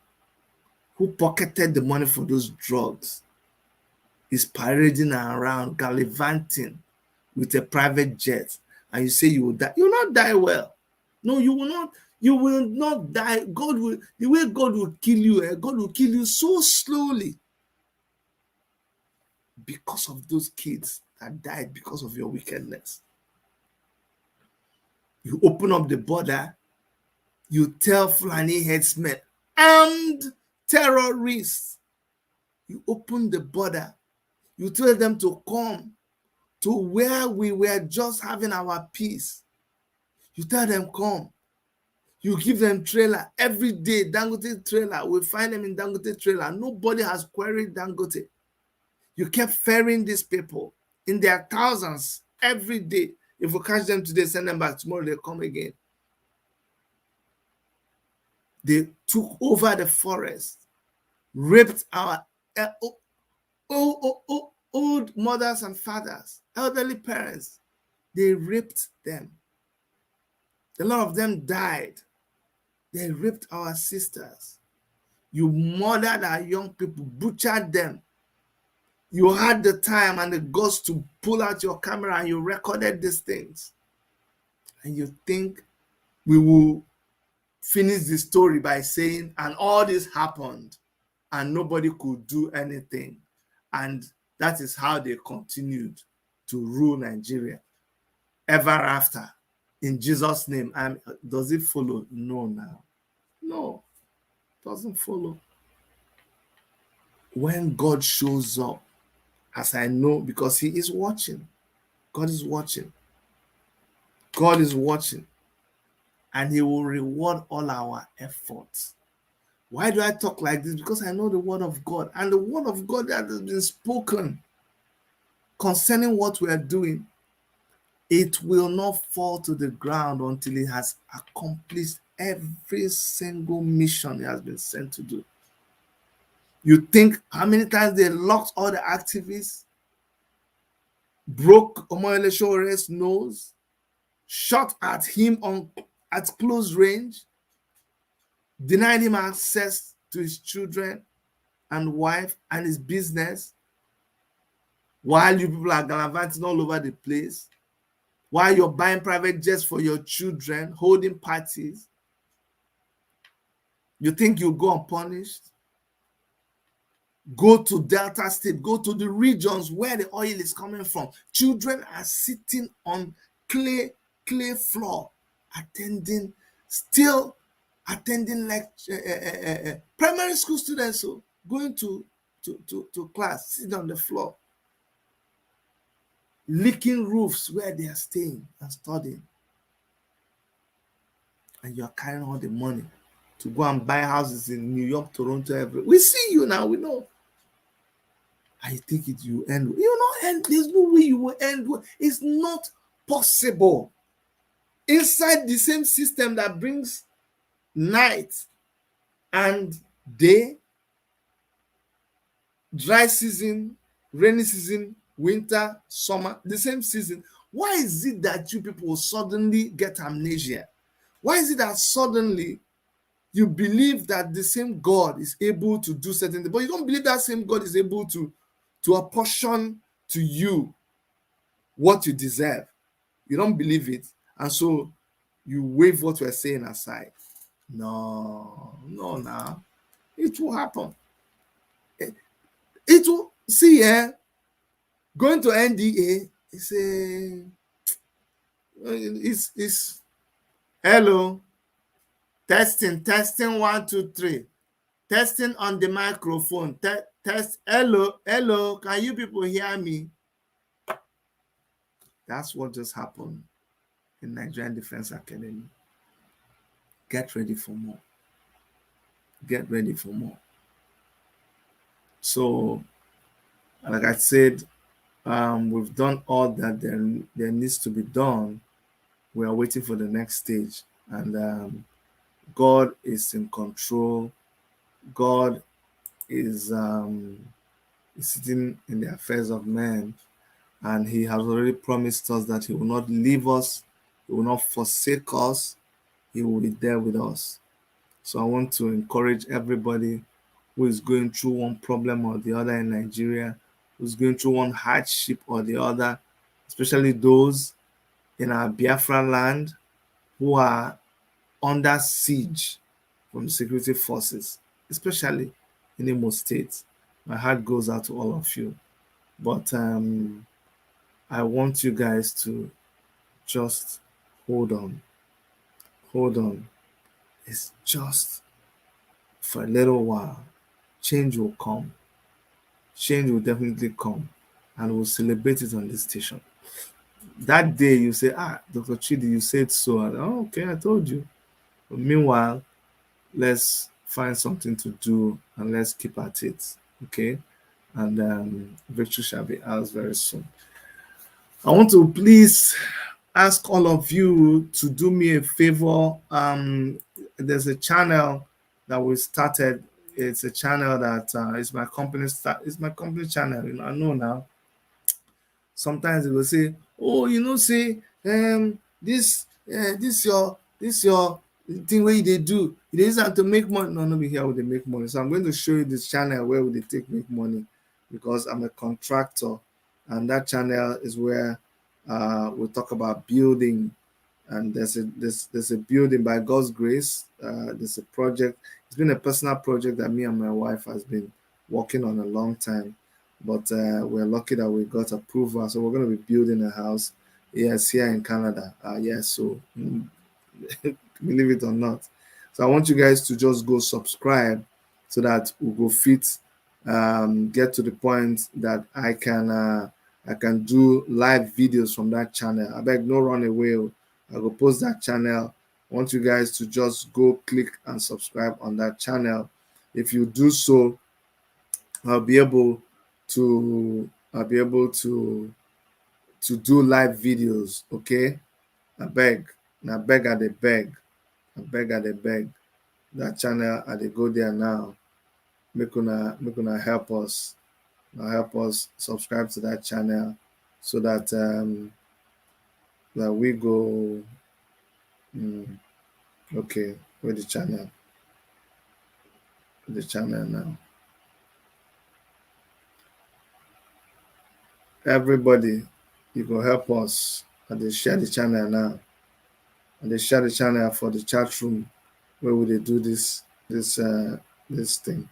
who pocketed the money for those drugs is parading around, gallivanting with a private jet. And you say you will die. You will not die well. No, you will not. You will not die. God will, the way God will kill you, God will kill you so slowly because of those kids that died because of your wickedness. You open up the border, you tell Fulani headsmen and terrorists, you open the border, you tell them to come to where we were just having our peace. You tell them come. You give them trailer every day. Dangote trailer. We find them in Dangote trailer. Nobody has queried Dangote. You kept ferrying these people in their thousands every day. If we catch them today, send them back. Tomorrow they come again. They took over the forest, raped our old mothers and fathers, elderly parents. They raped them. A lot of them died. They raped our sisters. You murdered our young people, butchered them. You had the time and the guts to pull out your camera and you recorded these things. And you think we will finish the story by saying, and all this happened and nobody could do anything. And that is how they continued to rule Nigeria ever after. In Jesus' name. Does it follow? No, now. No, it doesn't follow. When God shows up, as I know, because he is watching. God is watching. God is watching. And he will reward all our efforts. Why do I talk like this? Because I know the word of God. And the word of God that has been spoken concerning what we are doing, it will not fall to the ground until it has accomplished every single mission it has been sent to do. You think how many times they locked all the activists, broke Omoyele Showore's nose, shot at him at close range, denied him access to his children and wife and his business, while you people are gallivanting all over the place, while you're buying private jets for your children, holding parties. You think you'll go unpunished? Go to Delta State, go to the regions where the oil is coming from. Children are sitting on clay floor, still attending like primary school students, so going to class, sitting on the floor, licking roofs where they are staying and studying. And you're carrying all the money to go and buy houses in New York, Toronto, everywhere. We see you now, we know. I think you end. You know, and there's no way you will end. It's not possible. Inside the same system that brings night and day, dry season, rainy season, winter, summer, the same season. Why is it that you people suddenly get amnesia? Why is it that suddenly you believe that the same God is able to do certain things, but you don't believe that same God is able to apportion to you what you deserve. You don't believe it, and so you wave what we're saying aside. No, no, now it will happen. It will see. Going to NDA is a it's hello, testing 1 2 3, testing on the microphone, test hello, can you people hear me? That's what just happened in Nigerian Defense Academy. Get ready for more. Get ready for more. So, like I said, we've done all that there needs to be done. We are waiting for the next stage, and God is in control. God is sitting in the affairs of men, and He has already promised us that He will not leave us, He will not forsake us, He will be there with us. So I want to encourage everybody who is going through one problem or the other in Nigeria, who's going through one hardship or the other, especially those in our Biafra land who are under siege from the security forces, especially in Imo State. My heart goes out to all of you. But I want you guys to just hold on. Hold on. It's just for a little while. Change will come. Change will definitely come. And we'll celebrate it on this station. That day you say, Dr. Chidi, you said so. And, okay, I told you. But meanwhile, let's find something to do and let's keep at it. Okay? And victory shall be ours very soon. I want to please ask all of you to do me a favor. There's a channel that we started. It's a channel that is my company. It's my company channel. I know now. Sometimes they will say, "Oh, say this your thing where they do. It is to make money." No, be here where they make money. So I'm going to show you this channel where they make money, because I'm a contractor, and that channel is where we'll talk about building. And there's a building by God's grace. There's a project. It's been a personal project that me and my wife has been working on a long time, but we're lucky that we got approval. So we're going to be building a house. Yes, here in Canada. Yes, so believe it or not. So I want you guys to just go subscribe so that we go fit get to the point that I can do live videos from that channel. I beg no run away. I will post that channel. I want you guys to just go click and subscribe on that channel. If you do so, I'll be able to do live videos. Okay, I beg at the beg. That channel I dey go there now. Make una help us. Help us subscribe to that channel so that that we go. Okay, with the channel now. Everybody, you go help us and they share the channel now. And they share the channel for the chat room where we do this thing.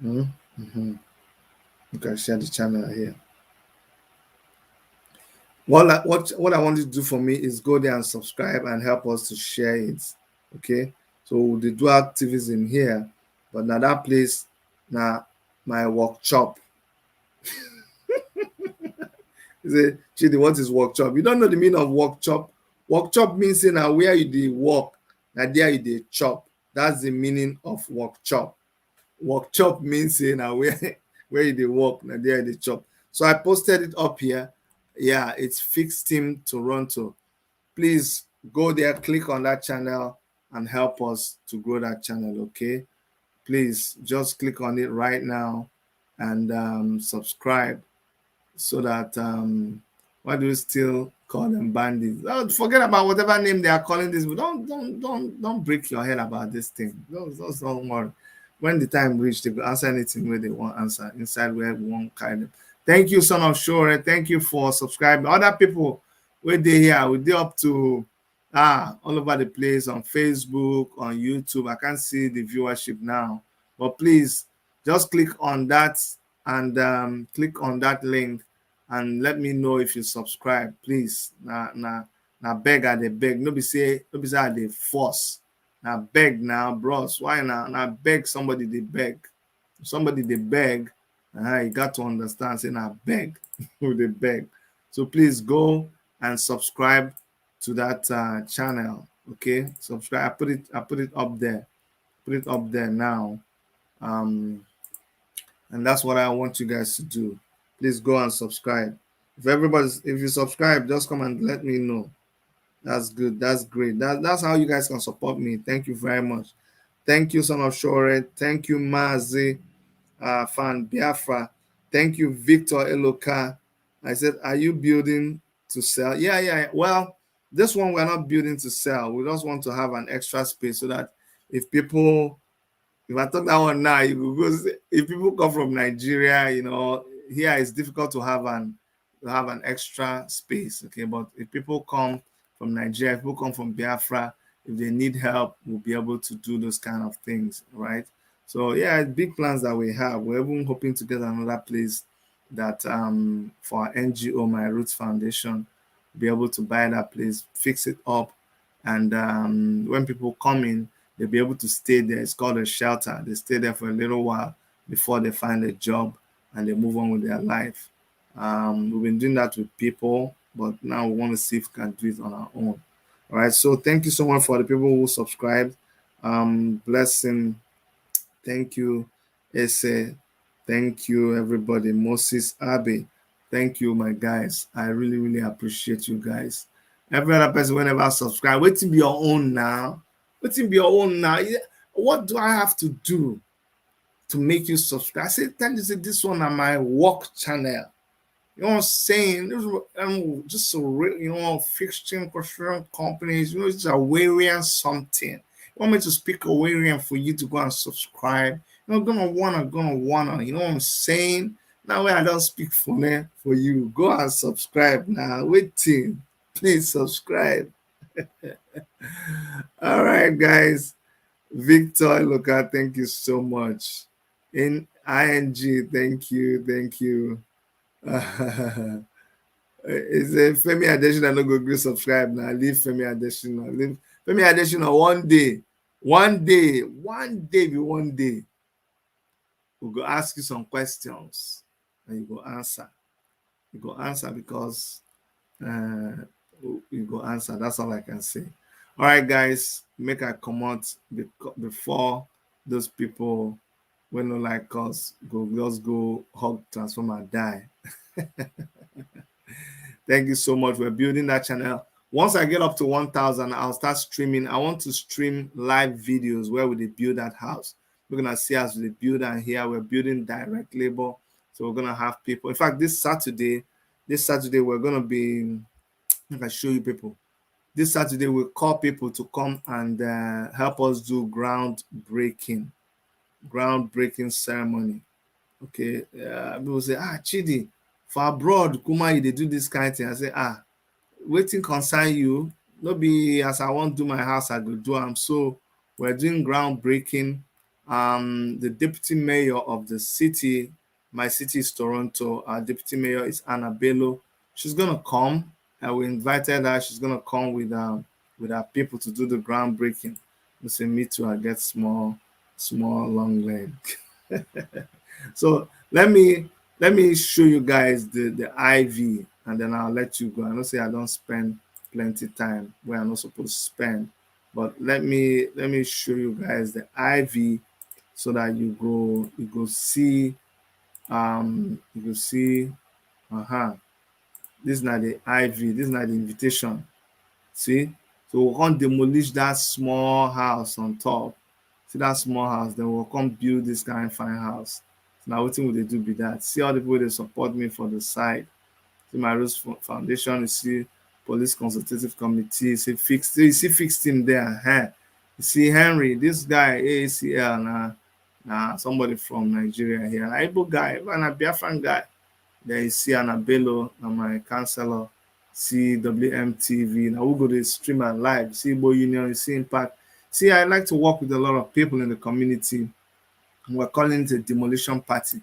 You can share the channel here. What I want you to do for me is go there and subscribe and help us to share it. Okay, so they do activism here, but now that place now my workshop. You say, Chidi, what is workshop? You don't know the meaning of workshop. Workshop means now where you dey work, now there you dey chop. That's the meaning of workshop. Workshop means now where you dey work, now there you dey chop. So I posted it up here. Yeah, it's Fixed Team Toronto. Please go there, click on that channel and help us to grow that channel, okay? Please just click on it right now and subscribe so that why do you still call them bandits? Oh, forget about whatever name they are calling this, but don't break your head about this thing. Don't worry. When the time reach, they will answer anything where they want answer inside where we won't carry them. Thank you, Son of Shore. Thank you for subscribing. Other people, where they here, we they up to all over the place on Facebook, on YouTube. I can't see the viewership now, but please just click on that and click on that link and let me know if you subscribe, please. Now beg at the beg. Nobody say at the force. Now beg now, bros. Why now? Now beg somebody they beg. Somebody they beg. You got to understand, saying I beg, they beg. So please go and subscribe to that channel. Okay, subscribe. I put it up there. Put it up there now. And that's what I want you guys to do. Please go and subscribe. If you subscribe, just come and let me know. That's good. That's great. That's how you guys can support me. Thank you very much. Thank you, Son of Shore. Thank you, Mazi. Fan Biafra. Thank you, Victor Eloka. I said, are you building to sell? Yeah. Well, this one we're not building to sell. We just want to have an extra space so that if I talk that one now, because if people come from Nigeria, here it's difficult to have an extra space. Okay, but if people come from Nigeria, if people come from Biafra, if they need help, we'll be able to do those kind of things, right? So yeah, big plans that we have. We're even hoping to get another place that for our NGO, My Roots Foundation, be able to buy that place, fix it up, and when people come in, they'll be able to stay there. It's called a shelter. They stay there for a little while before they find a job and they move on with their life. We've been doing that with people, but now we want to see if we can do it on our own. All right. So thank you so much for the people who subscribed. Blessing. Thank you, Ese. Thank you, everybody. Moses Abe. Thank you, my guys. I really, really appreciate you guys. Every other person, whenever I subscribe, wait to be your own now. Wait to be your own now. What do I have to do to make you subscribe? I say, tell you, this one on my work channel. You know what I'm saying? Just fixing construction companies, it's a Warian something. You want me to speak a Warian for you to go and subscribe? Gonna wanna, you know what I'm saying? Now when I don't speak for you, go and subscribe now. Waiting. Please subscribe. All right, guys. Victor Luca, thank you so much. In ING, thank you. It's a Femi Adesina no go gree subscribe now. Leave Femi Adesina. Leave Femi Adesina one day. We'll go ask you some questions and you go answer. You go answer because you go answer. That's all I can say. All right, guys, make I come out before those people when no like us just go hug transformer die. Thank you so much. We're building that channel. Once I get up to 1,000, I'll start streaming. I want to stream live videos where we build that house. We're gonna see as we build, and here we're building direct labor. So we're gonna have people. In fact, this Saturday we're gonna be. I can show you people. This Saturday we'll call people to come and help us do groundbreaking ceremony. Okay, people say, Chidi, for abroad, Kuma, they do this kind of thing. I say, waiting concern you. No be as I want to do my house, I go do them. So we're doing groundbreaking. The deputy mayor of the city, my city is Toronto. Our deputy mayor is Anna Bello. She's gonna come. We invited her. She's gonna come with our people to do the groundbreaking. We say, me too. I get small, long leg. So let me show you guys the IV, and then I'll let you go. I know say I don't spend plenty time where I'm not supposed to spend, but let me show you guys the IV so that you go see this is not the IV, this is not the invitation. See, so we'll come demolish that small house on top. See that small house, then we'll come build this kind of fine house. So now what thing will they do be that? See all the people they support me for the side. See my Roots Foundation, you see Police Consultative Committee, you see fixed team there. Huh? You see Henry, this guy, AACL, somebody from Nigeria here, an able guy, even a Biafran guy. Then you see Annabello, na my counselor. See WMTV. Now we go to stream and live. See Igbo Union, you see Impact. See, I like to work with a lot of people in the community. We're calling it a demolition party.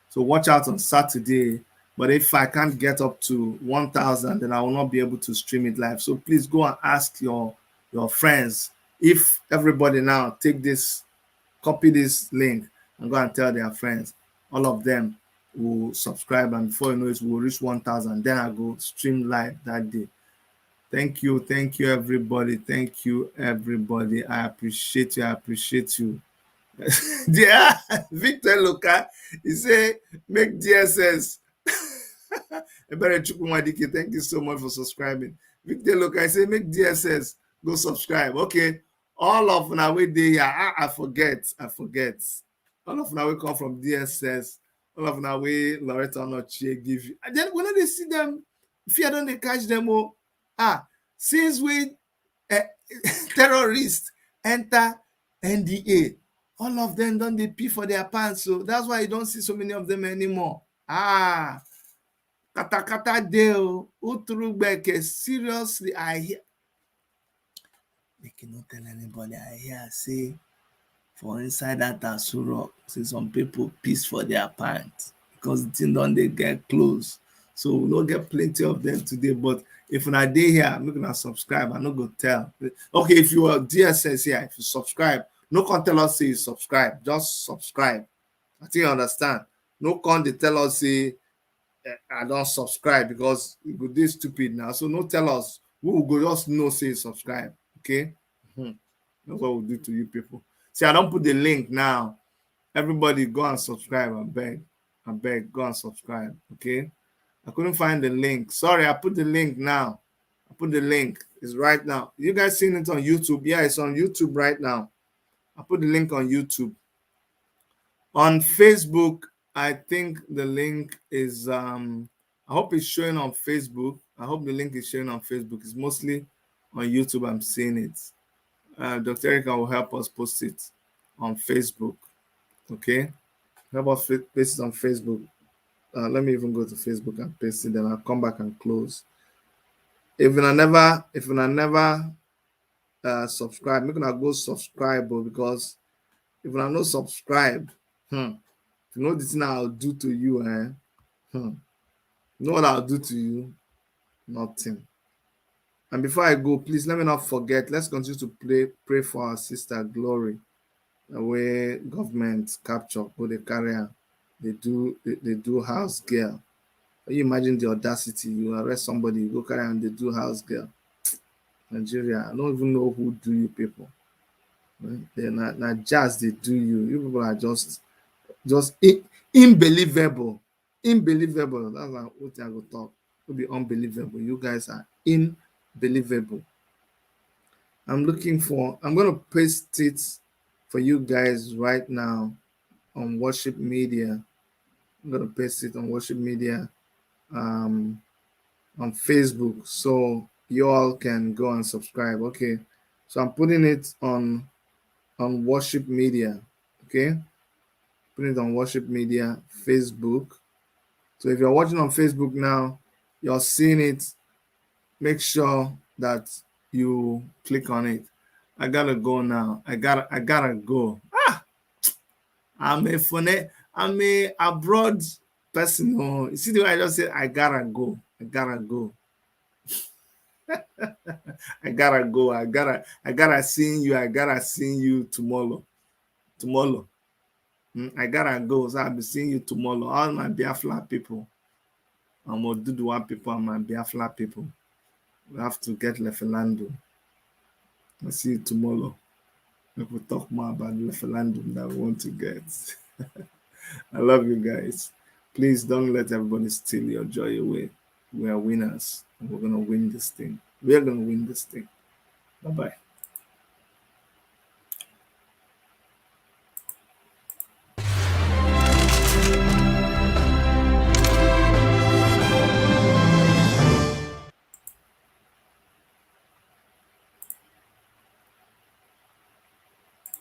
So watch out on Saturday. But if I can't get up to 1,000, then I will not be able to stream it live. So please go and ask your friends. If everybody now take this, copy this link and go and tell their friends, all of them will subscribe, and before you know it, we'll reach 1,000. Then I go stream live that day. Thank you everybody. Thank you everybody. I appreciate you. I appreciate you. Yeah, Victor Loka, he say make DSS. Thank you so much for subscribing. Victor Loka, I say make DSS go subscribe. Okay, all of now we there. I forget. All of now we come from DSS. All of now we Loretta Nochie give you. And then when they see them, fear don't they catch them all. Since we terrorists enter NDA, all of them don't they pee for their pants. So that's why you don't see so many of them anymore. Kata deo utrubeke. Seriously, I hear. They cannot tell anybody. I hear say for inside that Asuro, say some people piss for their pants because the thing don't they get close. So we don't get plenty of them today. But if you're not there here, I'm not gonna subscribe. I'm not gonna tell. Okay, if you are DSS here, if you subscribe, no can tell us say you subscribe. Just subscribe. I think you understand. No can they tell us say I don't subscribe because you go this stupid now. So no tell us. We will go just know say subscribe. Okay. That's what we'll do to you people. See, I don't put the link now. Everybody go and subscribe. I beg, go and subscribe. Okay. I couldn't find the link. Sorry, I put the link now. I put the link. It's right now. You guys seen it on YouTube? Yeah, it's on YouTube right now. I put the link on YouTube. On Facebook, I think the link is I hope it's showing on Facebook. I hope the link is showing on Facebook. It's mostly on YouTube. I'm seeing it. Dr. Erica will help us post it on Facebook. Okay, help us paste it on Facebook. Let me even go to Facebook and paste it. Then I'll come back and close. If you never subscribe, make gonna go subscribe because if you not subscribe, if you know the thing I'll do to you, you know what I'll do to you? Nothing. And before I go, please let me not forget. Let's continue to pray for our sister Glory. The way government capture, go the carrier, they do house girl. Can you imagine the audacity? You arrest somebody, you go carry and they do house girl. Nigeria, I don't even know who do you people. They're not just they do you. You people are just unbelievable. Unbelievable. That's what I go talk. It will be unbelievable. You guys are unbelievable. I'm going to paste it for you guys right now on Worship Media. I'm going to paste it on Worship Media on Facebook so you all can go and subscribe. Okay, so I'm putting it on Worship Media. Okay, putting it on Worship Media Facebook. So if you're watching on Facebook now, you're seeing it. Make sure that you click on it. I gotta go now. I gotta go. I'm a abroad person. Oh, you see the way I just said I gotta go. I gotta go. I gotta see you. I gotta see you tomorrow. I gotta go. So I'll be seeing you tomorrow. All my Biafra people. I'm gonna do the one people and my Biafra people. We have to get Lefelando. I'll see you tomorrow. We will talk more about Lefelando that we want to get. I love you guys. Please don't let everybody steal your joy away. We are winners and we're gonna win this thing. We are gonna win this thing. Bye-bye.